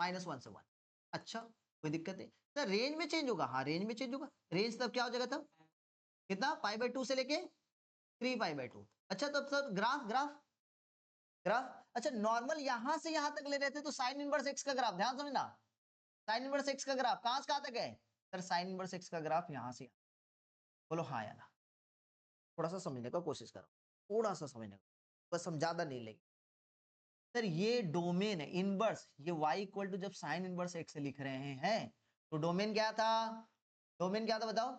-1 से 1, अच्छा कोई दिक्कत नहीं। सर रेंज में चेंज होगा, हाँ रेंज में चेंज होगा, रेंज तब क्या हो जाएगा तब कितना, π/2 से लेके 3π/2। अच्छा तब सर ग्राफ ग्राफ ग्राफ, अच्छा नॉर्मल यहां से यहां तक ले रहे थे तो साइन इनवर्स एक्स का ग्राफ ध्यान समझना, साइन इनवर्स एक्स का ग्राफ कहां से कहां तक है, सर साइन इनवर्स एक्स का ग्राफ यहां से, बोलो हाँ या ना, थोड़ा सा समझने का कोशिश करो, थोड़ा सा समझने का, बस हम ज्यादा नहीं लेंगे। सर ये डोमेन है इनवर्स, ये y इक्वल टू जब साइन इनवर्स एक्स से लिख रहे हैं तो डोमेन क्या था, डोमेन क्या था बताओ,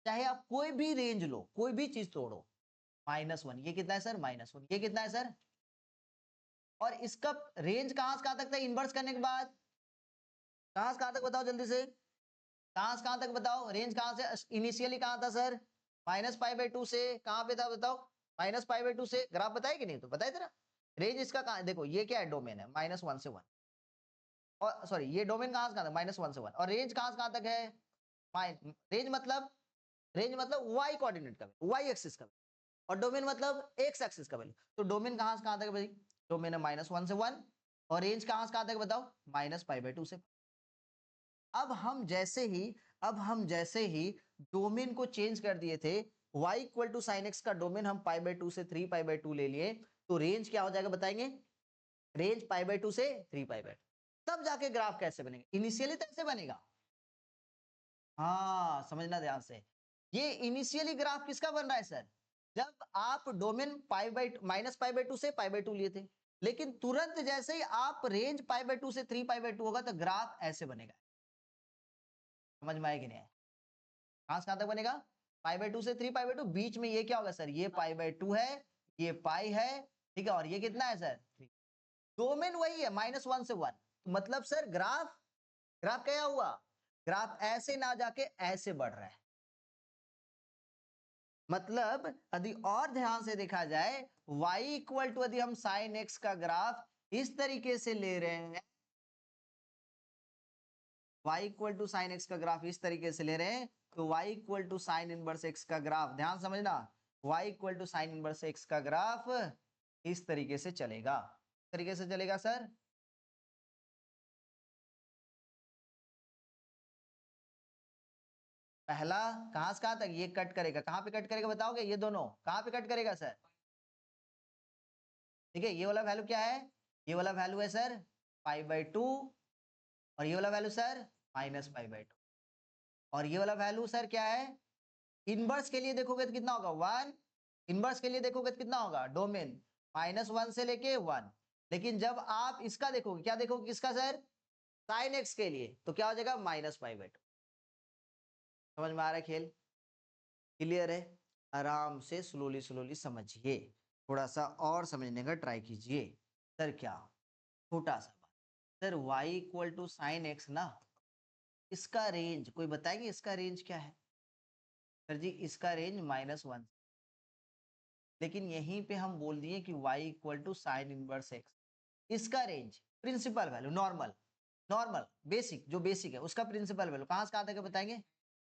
चाहे आप कोई भी रेंज लो, कोई भी चीज तोड़ो, -1, ये कितना है सर -1, ये कितना है सर, और इसका रेंज कहां से कहां तक था इनवर्स करने के बाद, कहां से कहां तक बताओ जल्दी से, कहां से कहां तक बताओ, रेंज कहां से इनिशियली कहां था सर, -π/2 से कहां पे था बताओ, -π/2 से, ग्राफ बताए कि नहीं, तो बताए तेरा रेंज इसका कहां, देखो ये क्या है डोमेन है -1 से 1, और सॉरी ये डोमेन कहां से कहां तक -1 से 1, और रेंज कहां से कहां तक है, रेंज मतलब y कोऑर्डिनेट का, y एक्सिस का, और डोमेन मतलब x एक्सिस का वैल्यू। तो डोमेन कहां से कहां तक है भाई, डोमेन है -1 से 1, और रेंज कहां से कहां तक बताओ, -π/2 से। अब हम जैसे ही डोमेन को चेंज कर दिए थे, y equal to sine x का डोमेन हम π/2 से 3π/2 ले लिए, तो रेंज क्या हो जाएगा बताएंगे, रेंज π/2 से 3π/2, तब जाके ग्राफ कैसे बनेगा, इनिशियली तो ऐसे बनेगा, हाँ समझना ध्यान से, ये इनिशियली ग्राफ किसका बन रहा है सर, जब आप डोमेन -π/2 से π/2 लिए थे, लेकिन तुरंत जैसे ही आप रेंज π/2 से 3π/2 होगा तो ग्राफ ऐसे बनेगा, समझ में आए कि नहीं आए, कहां से कहां तक बनेगा, π/2 से 3π/2, बीच में ये क्या होगा सर, ये π/2 है, ये पाई है, ठीक है, और ये कितना है सर, डोमेन वही है -1 से 1, मतलब सर ग्राफ, ग्राफ क्या हुआ, ग्राफ ऐसे ना जाके ऐसे बढ़ रहा है, मतलब यदि और ध्यान से देखा जाए y इक्वल टू यदि हम साइन एक्स का ग्राफ इस तरीके से ले रहे हैं, y equal to sine x का ग्राफ इस तरीके से ले रहे हैं, तो y equal to sine inverse x का ग्राफ, ध्यान समझना, y equal to sine inverse x का ग्राफ इस तरीके से चलेगा, इस तरीके से चलेगा सर, पहला कहां से कहां तक ये कट करेगा, कहां पे कट करेगा बताओगे, ये दोनों कहां पे कट करेगा सर, ठीक है, ये वाला वैल्यू क्या है, ये वाला वैल्यू है सर π/2, और ये वाला वैल्यू सर -π/2, और ये वाला वैल्यू सर क्या है इनवर्स के लिए देखोगे तो कितना होगा 1, इनवर्स के लिए देखोगे तो कितना होगा डोमेन -1 से लेके 1। लेकिन जब आप इसका देखोगे, क्या देखोगे किसका सर, साइन एक्स के लिए, तो क्या हो जाएगा -π/2। समझ में आ रहा है खेल, क्लियर है? आराम से स्लोली स्लोली समझिए, थोड़ा सा और समझने का ट्राई कीजिए। सर क्या, छोटा सा बात sir, y equal to sine x ना, इसका रेंज कोई बताएंगे, इसका रेंज क्या है? सर जी इसका रेंज -1, लेकिन यहीं पे हम बोल दिए कि y equal to sine inverse x, इसका range principal value, normal normal basic, जो बेसिक है उसका प्रिंसिपल वैल्यू कहाँ से कहाँ तक बताएंगे,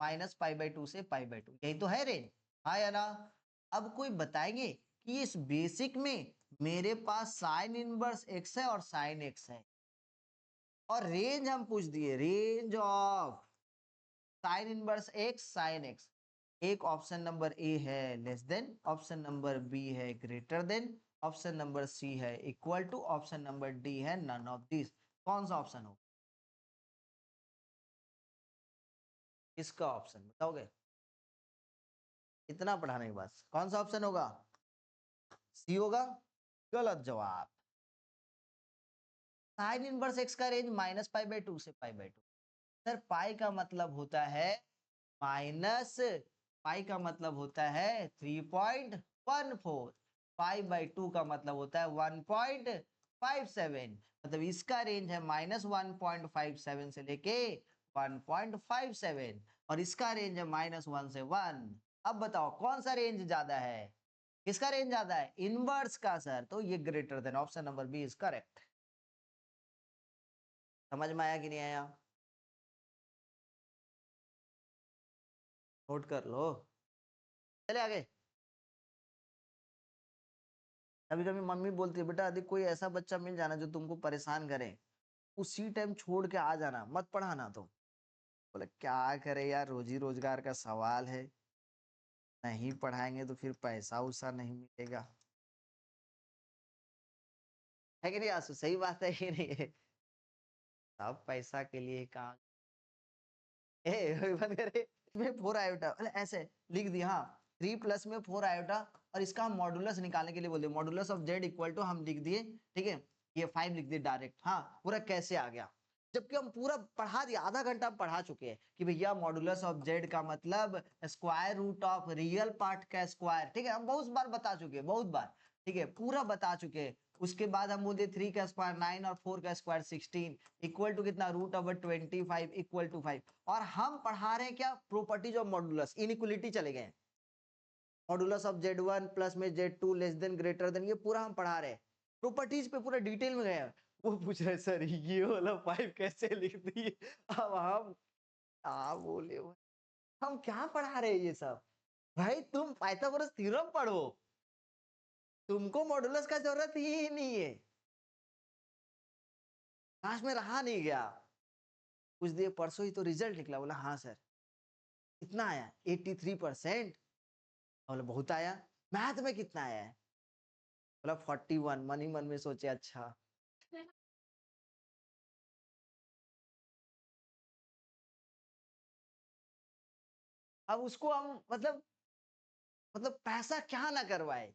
-π/2 से π/2, यही तो है रेंज, हाँ या ना? अब कोई बताएंगे कि इस बेसिक में मेरे पास साइन इनवर्स एक्स है और साइन एक्स है, और रेंज हम पूछ दिए, range of sine inverse x sine x, एक ऑप्शन नंबर ए है less than, option number B है greater than, option number C है equal to, option number D है नन ऑफ दिस। कौन सा ऑप्शन होगा, इसका ऑप्शन बताओगे? इतना पढ़ाने के बाद कौन सा ऑप्शन होगा, सी होगा? गलत जवाब। साइन इनवर्स एक्स का रेंज -π/2 से π/2, सर पाई का मतलब होता है माइनस, पाई का मतलब होता है 3.14, π/2 का मतलब होता है 1.57, मतलब इसका रेंज है -1.57 से लेके 1.57, और इसका रेंज है -1 से 1। अब बताओ कौन सा रेंज ज्यादा है, किसका रेंज ज्यादा है, इनवर्स का सर, तो ये greater than, option number b is correct. समझ में आया कि नहीं आया, नोट कर लो, चले आगे। कभी कभी मम्मी बोलती है बेटा यदि कोई ऐसा बच्चा मिल जाना जो तुमको परेशान करे, उसी टाइम छोड़ के आ जाना, मत पढ़ाना। तो बोले क्या करे यार, रोजी रोजगार का सवाल है, नहीं पढ़ाएंगे तो फिर पैसा उसा नहीं मिलेगा, है कि नहीं आंसू, सही बात है कि नहीं है? सब पैसा के लिए काम, बंद करे में 4 आयोटा, ऐसे लिख दिया, हाँ 3 प्लस में 4 आयोटा, और इसका हम मॉडुलस निकालने के लिए बोल दिए, modulus of z equal to हम लिख दिए, ठीक है, ये 5 लिख दिए डायरेक्ट, हाँ पूरा कैसे आ गया, जबकि हम पूरा पढ़ा दिया, आधा घंटा हम पढ़ा चुके हैं कि भैया मॉडुलस ऑफ जेड का मतलब square root of real part का स्क्वायर, ठीक है, हम बहुत बार बता चुके हैं, बहुत बार, ठीक है, पूरा बता चुके हैं। उसके बाद हम बोलते 3 का स्क्वायर 9 और 4 का स्क्वायर 16 इक्वल टू कितना, रूट ओवर 25 इक्वल टू 5, और हम पढ़ा रहे हैं क्या, प्रॉपर्टीज ऑफ मॉडुलस, इनइक्वालिटी चले गए, मॉडुलस ऑफ Z1 प्लस में Z2 less than greater than, ये पूरा हम पढ़ा रहे हैं, प्रॉपर्टीज पे पूरा डिटेल में गए हैं। वो पूछ रहे सर ये वाला 5 कैसे लिख दिए, अब हम क्या बोले भाई, हम क्या पढ़ा रहे हैं ये सब, भाई तुम पाइथागोरस थ्योरम पढ़ो, तुमको मॉडुलस का जरूरत ही नहीं है, लास्ट में रहा नहीं गया, कुछ देर परसों ही तो रिजल्ट निकला, बोला हाँ सर कितना आया 83%, बोला बहुत आया, मैथ में कितना आया है, बोला 41, मन ही मन में सोचे अच्छा, अब उसको हम मतलब पैसा क्या ना करवाए,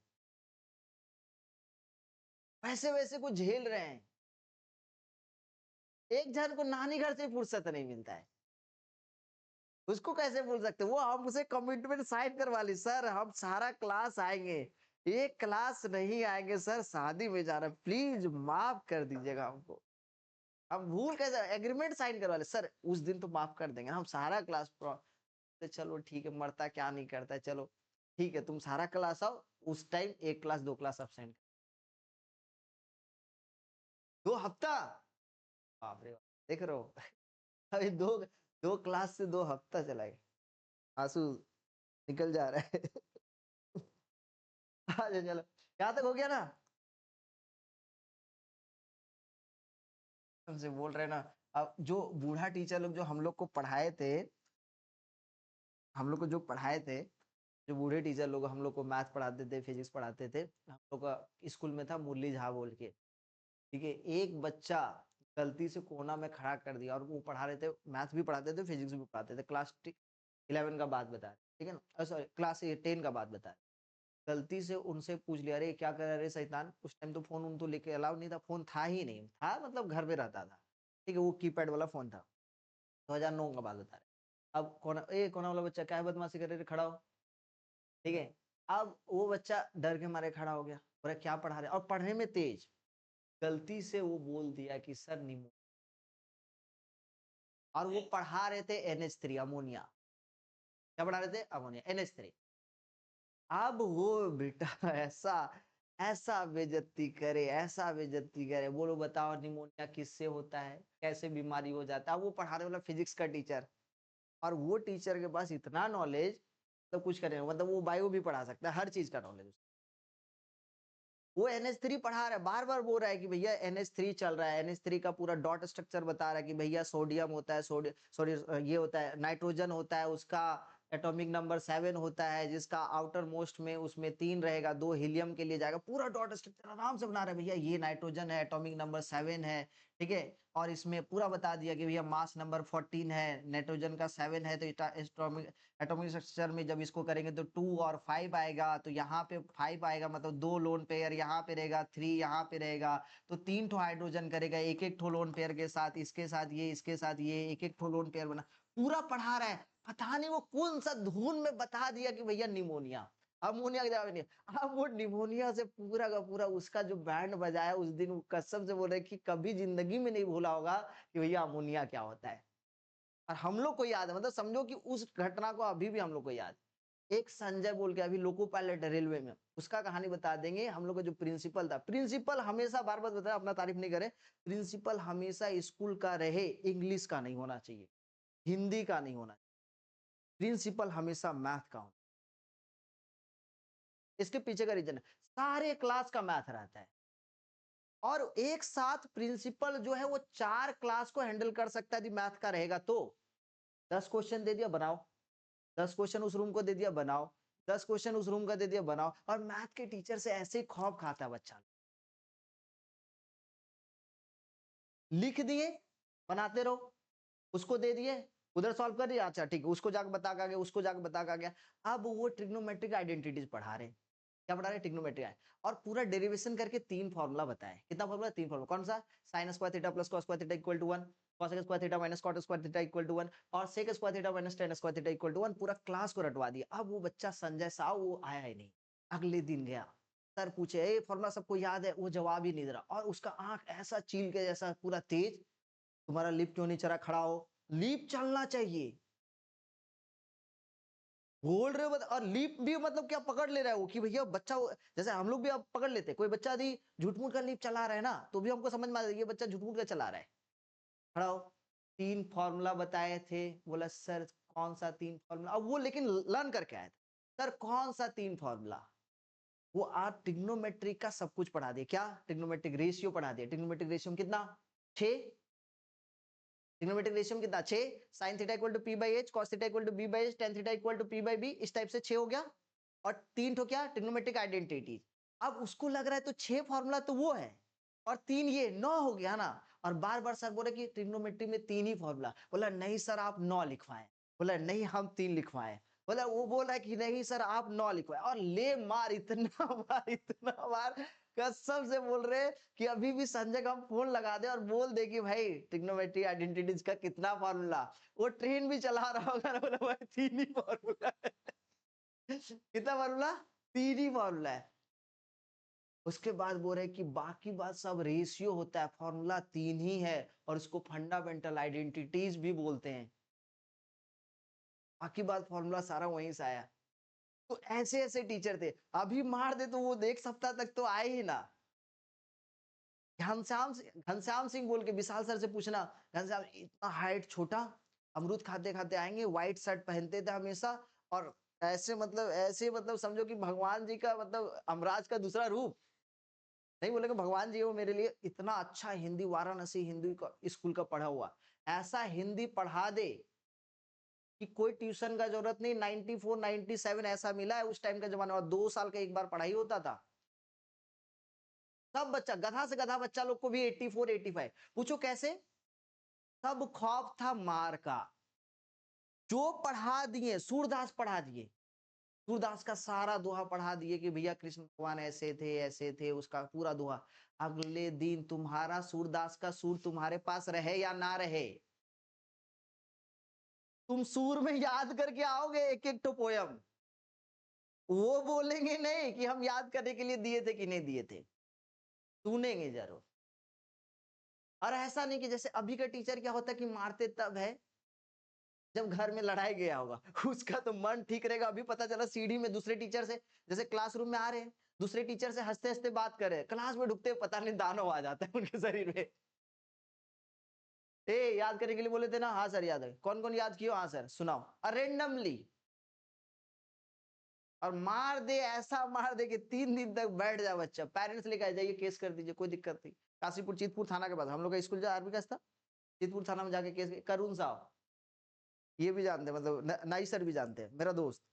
पैसे वैसे को झेल रहे हैं, एक जन को नानी घर से फुर्सत नहीं मिलता है, उसको कैसे बोल सकते, वो हमसे कमिटमेंट साइन करवा ली, सर हम सारा क्लास आएंगे, एक क्लास नहीं आएंगे सर, शादी में जा रहे, प्लीज माफ कर दीजिएगा हमको, हम भूल कैसे एग्रीमेंट साइन करवा ले, सर उस दिन तो माफ कर देंगे, हम सारा क्लास, तो चलो ठीक है, मरता क्या नहीं करता है, चलो ठीक है तुम सारा क्लास आओ, उस टाइम एक क्लास 2 क्लास absent, 2 हफ्ता, बाप रे बाप, देख रहे हो अभी दो दो क्लास से 2 हफ्ता चला गया, आंसू निकल जा रहा है अच्छा चलो, यहाँ तक हो गया ना, हमसे बोल रहे ना, अब जो बूढ़ा टीचर लोग जो हम लोग को पढ़ाए थे, हम लोग को जो पढ़ाए थे, जो बूढ़े टीचर लोग हम लोग को मैथ पढ़ाते थे, फिजिक्स पढ़ाते थे, हम लोग का स्कूल में था मुरली झा बोल के, ठीक है, एक बच्चा गलती से कोना में खड़ा कर दिया, और वो पढ़ा रहे थे, मैथ भी पढ़ाते थे फिजिक्स भी पढ़ाते थे, क्लास 11 का बात बता रहे, ठीक है ना, सॉरी क्लास 10 का बात बता रहे, गलती से उनसे पूछ लिया, अरे क्या कर रहा है रे शैतान, उस टाइम तो फोन उन तो लेके अलाउ नहीं था, फोन था ही नहीं, था मतलब घर पे रहता था, ठीक है, वो कीपैड वाला फोन था, 2009 का बात बता रहे। अब कोना वाला बच्चा क्या है बदमाशी कर रहे थे, खड़ा हो, ठीक है, अब वो बच्चा डर के मारे खड़ा हो गया, बोला क्या पढ़ा रहे, और पढ़ने में तेज, गलती से वो बोल दिया कि सर निमो, और वो पढ़ा रहे थे NH3 अमोनिया, क्या पढ़ा रहे थे, अमोनिया NH3। अब वो बेटा ऐसा ऐसा बेइज्जती करे, ऐसा बेइज्जती करे, बोलो बताओ निमोनिया किससे होता है, कैसे बीमारी हो जाता है, वो पढ़ाने वाला फिजिक्स का टीचर, और वो टीचर के पास इतना नॉलेज, तो कुछ करे, मतलब वो बायो भी पढ़ा सकता है, हर चीज का नॉलेज, वो NH3 पढ़ा रहा है, बार बार बोल रहा है कि भैया NH3 चल रहा है, NH3 का पूरा डॉट स्ट्रक्चर बता रहा है कि भैया सोडियम होता है, सोडियम ये होता है, नाइट्रोजन होता है, उसका एटॉमिक नंबर 7 होता है, जिसका आउटर मोस्ट में उसमें 3 रहेगा, 2 हीलियम के लिए जाएगा, पूरा डॉट स्ट्रक्चर आराम से बना रहा है, भैया ये नाइट्रोजन है, एटॉमिक नंबर 7 है, ठीक है, और इसमें पूरा बता दिया कि भैया मास नंबर 14 है, नाइट्रोजन का 7 है, तो एटॉमिक एटॉमिक स्ट्रक्चर में जब इसको करेंगे तो 2 और 5 आएगा, तो यहाँ पे 5 आएगा, मतलब 2 लोन पेयर यहाँ पे रहेगा, 3 यहाँ पे रहेगा, तो 3 ठो हाइड्रोजन करेगा, एक एक ठो लोन पेयर के साथ, इसके साथ ये, इसके साथ ये, एक एक ठो लोन पेयर बना, पूरा पढ़ा रहा है, पता नहीं वो कौन सा धुन में बता दिया कि भैया निमोनिया, अमोनिया का जवाब नहीं। अब वो निमोनिया से पूरा का पूरा उसका जो बैंड बजाया उस दिन, वो कसम से बोल रहे कि कभी जिंदगी में नहीं भूला होगा कि भैया अमोनिया क्या होता है, और हम लोग को याद है, मतलब समझो कि उस घटना को अभी भी हम लोग को याद है। एक संजय बोल के अभी लोको पायलट है रेलवे में, उसका कहानी बता देंगे, हम लोग का जो प्रिंसिपल था, प्रिंसिपल हमेशा बार बार बताया, अपना तारीफ नहीं करे, प्रिंसिपल हमेशा स्कूल का रहे, इंग्लिश का नहीं होना चाहिए, हिंदी का नहीं होना चाहिए, प्रिंसिपल हमेशा मैथ का होना, इसके पीछे का रीजन है, सारे क्लास का मैथ रहता है, और एक साथ प्रिंसिपल जो है वो 4 क्लास को हैंडल कर सकता है, यदि मैथ का रहेगा तो 10 क्वेश्चन दे दिया बनाओ, 10 क्वेश्चन उस रूम को दे दिया बनाओ, 10 क्वेश्चन उस रूम का दे दिया बनाओ, और मैथ के टीचर से ऐसे ही खौफ खाता है बच्चा, लिख दिए बनाते रहो, उसको दे दिए, उधर सॉल्व कर दिया, अच्छा ठीक है, उसको जाकर बता के आ गया, उसको जाकर बता के आ गया, अब वो ट्रिग्नोमेट्रिक आइडेंटिटीज पढ़ा रहे, क्या पढ़ा रहे, ट्रिग्नोमेट्रिक है, और पूरा डेरिवेशन करके 3 फार्मूला बताए, कितना फार्मूला, 3 फार्मूला, कौन सा, sine square theta plus cos square theta equal to 1, cos square theta minus cot square theta equal to 1, और sec square theta minus tan square theta equal to 1, पूरा class को रटवा दिया। अब वो बच्चा संजय साहब वो आया ही नहीं, अगले दिन गया, सर पूछे ए फॉर्मूला सबको याद है, वो जवाब ही नहीं दे रहा, और उसका आंख ऐसा चील के जैसा पूरा तेज, तुम्हारा लिप क्यों नहीं चला, खड़ा हो, लीप चलना चाहिए, बोल रहे हो और लीप भी मतलब क्या पकड़ ले रहा है वो, कि भैया बच्चा जैसे हम लोग भी अब पकड़ लेते, कोई बच्चा यदि झूठ मूठ का लीप चला रहा है ना, तो भी हमको समझ में आ जाए ये बच्चा झूठ मूठ का चला रहा है, खड़ा हो, 3 फॉर्मूला बताए थे, बोला सर कौन सा 3 फॉर्मूला, अब वो लेकिन लर्न करके आया था, सर कौन सा 3 फॉर्मूला, वो आज ट्रिग्नोमेट्रिक का सब कुछ पढ़ा दिया, क्या ट्रिग्नोमेट्रिक रेशियो पढ़ा दिया, ट्रिग्नोमेट्रिक रेशियो कितना 6, ट्रिग्नोमेट्रिक रेशियो में कितना 6, sin theta equal to p by h, cos theta equal to b by h, tan theta equal to p by b, इस टाइप से 6 हो गया, और 3 ठो क्या ट्रिग्नोमेट्रिक आइडेंटिटी, अब उसको लग रहा है तो 6 फार्मूला तो वो है, और 3 ये 9 हो गया ना, और बार बार सर बोले कि ट्रिग्नोमेट्री में 3 ही फार्मूला, बोला नहीं सर आप 9 लिखवाएं, बोला नहीं हम 3 लिखवाएं, बोला वो बोल रहा है कि नहीं सर आप 9 लिखवाएं, और ले मार इतना मार इतना मार, कसम से बोल रहे कि अभी भी संजय का हम फोन लगा दे और बोल दे कि भाई ट्रिग्नोमेट्री आइडेंटिटीज का कितना फार्मूला, वो ट्रेन भी चला रहा होगा ना, बोला भाई 3 ही फार्मूला है कितना फार्मूला, 3 ही फार्मूला है, उसके बाद बोल रहे कि बाकी बात सब रेशियो होता है, फार्मूला 3 ही है, और उसको फंडामेंटल आइडेंटिटीज भी बोलते हैं, बाकी बात फार्मूला सारा वहीं से आया, तो ऐसे ऐसे टीचर थे, अभी मार दे तो वो एक सप्ताह तक तो आए ही ना, घनश्याम सिंह बोल के विशाल सर से पूछना, घनश्याम इतना हाइट छोटा, अमरूद खाते खाते आएंगे, व्हाइट शर्ट पहनते थे हमेशा, और ऐसे मतलब समझो कि भगवान जी का मतलब अमराज का दूसरा रूप, नहीं बोलेंगे भगवान जी वो मेरे लिए, इतना अच्छा हिंदी, वाराणसी हिंदी का स्कूल का पढ़ा हुआ, ऐसा हिंदी पढ़ा दे कि कोई ट्यूशन का जरूरत नहीं, 94 97 ऐसा मिला है उस टाइम का जमाना, और 2 साल का एक बार पढ़ाई होता था, सब बच्चा गधा से गधा बच्चा लोग को भी 84 85, पूछो कैसे, सब खौफ था मार का, जो पढ़ा दिए, सूरदास पढ़ा दिए, सूरदास का सारा दोहा पढ़ा दिए कि भैया कृष्ण भगवान ऐसे थे, उसका पूरा दोहा। अगले दिन तुम्हारा सूरदास का सूर तुम्हारे पास रहे या ना रहे, तुम सूर में याद करके आओगे एक एक तो पोयम। वो बोलेंगे नहीं कि हम याद करने के लिए दिए थे कि नहीं दिए थे, सुनेंगे जरूर। और ऐसा नहीं कि जैसे अभी का टीचर क्या होता है कि मारते तब है जब घर में लड़ाई गया होगा। उसका तो मन ठीक रहेगा, अभी पता चला सीढ़ी में दूसरे टीचर से, जैसे क्लासरूम में आ रहे हैं, दूसरे टीचर से हंसते हंसते बात कर रहे हैं, क्लास में ढुकते पता नहीं दानव आ जाता है उनके शरीर में। ए याद करने के लिए बोले थे ना, हाँ सर याद है। कौन कौन याद किया, हाँ सर सुनाओ, और रेंडमली, और मार दे, ऐसा मार दे कि 3 दिन तक बैठ जाए बच्चा, पेरेंट्स लेके आ जाइए, केस कर दीजिए, कोई दिक्कत नहीं। काशीपुर चीतपुर थाना के पास हम लोग का स्कूल जो आरबी का था, चीतपुर थाना में जाके केस, करुण साहब ये भी जानते हैं, मतलब नाई सर भी जानते हैं, मेरा दोस्त,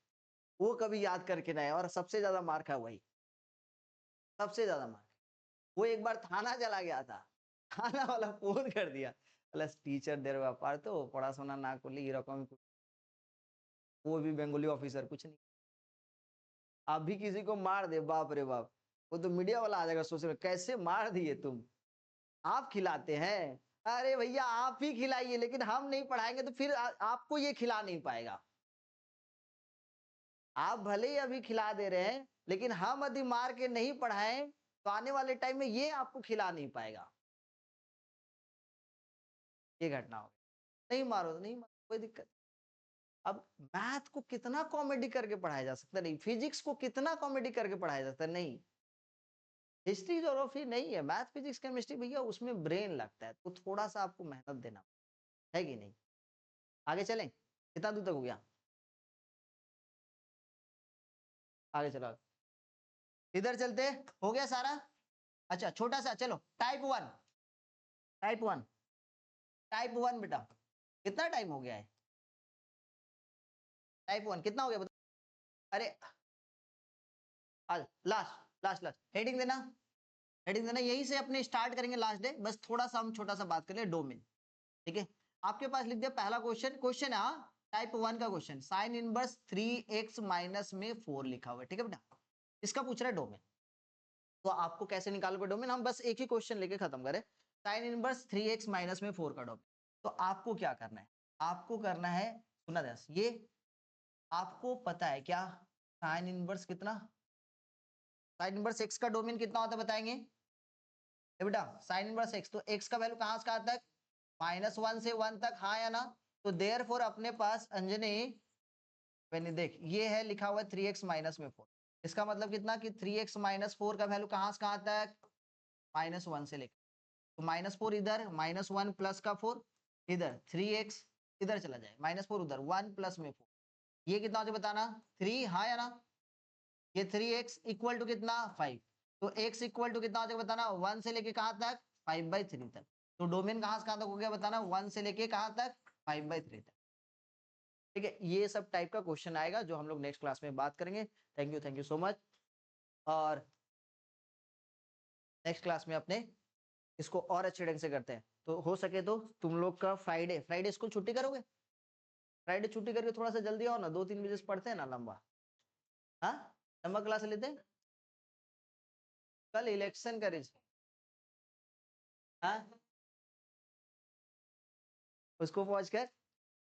वो कभी याद करके ना आए, और सबसे ज्यादा मार खा वही, सबसे ज्यादा मार। वो एक बार थाना चला गया था, थाना वाला फोन कर दिया, प्लस टीचर देर व्यापार तो पढ़ाशोना ना करली रकम, वो भी बेंगोली ऑफिसर, कुछ नहीं। अभी किसी को मार दे, बाप रे बाप, वो तो मीडिया वाला आ जाएगा, सोच रहे कैसे मार दिए तुम, आप खिलाते हैं। अरे भैया आप ही खिलाइए, लेकिन हम नहीं पढ़ाएंगे तो फिर आपको ये खिला नहीं पाएगा। आप भले ही अभी खिला दे रहे हैं, लेकिन हम यदि मार के नहीं पढ़ाएं तो आने वाले टाइम में ये आपको खिला नहीं पाएगा। ये घटना हो, नहीं मारो तो नहीं मारो, कोई दिक्कत। अब मैथ को कितना कॉमेडी करके पढ़ाया जा सकता है, नहीं। फिजिक्स को कितना कॉमेडी करके पढ़ाया जा सकता है, नहीं। हिस्ट्री ज्योग्राफी नहीं है, मैथ फिजिक्स केमिस्ट्री भैया उसमें ब्रेन लगता है, तो थोड़ा सा आपको मेहनत देना है कि नहीं। आगे चलें, कितना दूर तक हो गया, आगे चलो, इधर चलते, हो गया सारा। अच्छा छोटा सा चलो, टाइप 1, टाइप 1, टाइप 1 बेटा, कितना टाइम हो गया है, टाइप 1 कितना हो गया बता। अरे लास्ट लास्ट लास्ट हेडिंग देना, हेडिंग देना, यहीं से अपने स्टार्ट करेंगे लास्ट डे, बस थोड़ा सा हम छोटा सा बात कर ले डोमेन, ठीक है। आपके पास लिख दिया पहला क्वेश्चन, क्वेश्चन है टाइप 1 का question, sine inverse 3x minus में 4 लिखा हुआ है, ठीक है बेटा। इसका पूछ रहा है डोमेन, तो आपको कैसे निकालोगे डोमेन, हम बस एक ही क्वेश्चन लेके खत्म करें। साइन इनवर्स 3x माइनस में 4 का डोमेन, तो आपको क्या करना है, आपको करना है, सुना ध्यान से, ये आपको पता है क्या, साइन इनवर्स कितना, साइन इनवर्स x का डोमेन कितना होता है बताएंगे, बेटा साइन इनवर्स x, तो x का वैल्यू कहां से कहां तक, -1 से 1 तक, हाँ या ना। तो देयरफॉर अपने पास अंजनी, मैंने देख ये है लिखा हुआ है 3x माइनस में 4, इसका मतलब कितना कि 3x माइनस 4 का वैल्यू कहां से कहां तक, -1 से लेकर, तो -4 इधर, -1 प्लस का 4 इधर, 3x इधर चला जाए, -4 उधर, 1 प्लस में 4, ये कितना होता है बताना, 3, हाँ या ना। ये 3x इक्वल टू कितना 5, तो x इक्वल टू कितना हो जाएगा बताना, 1 से लेके कहां तक 5/3 तक, तो डोमेन कहां से कहां तक हो गया बताना, 1 से लेके कहां तक 5/3 तक, ठीक है। ये सब टाइप का क्वेश्चन आएगा जो हम लोग नेक्स्ट क्लास में बात करेंगे। थैंक यू सो मच, और नेक्स्ट क्लास में अपने इसको और अच्छे ढंग से करते हैं। तो हो सके तो तुम लोग का फ्राइडे, फ्राइडे स्कूल छुट्टी करोगे, फ्राइडे छुट्टी करके थोड़ा सा जल्दी आओ ना, 2-3 बजे से पढ़ते हैं ना लंबा, हाँ लंबा क्लास लेते हैं। कल इलेक्शन का रिजल्ट, हाँ उसको पहुंच कर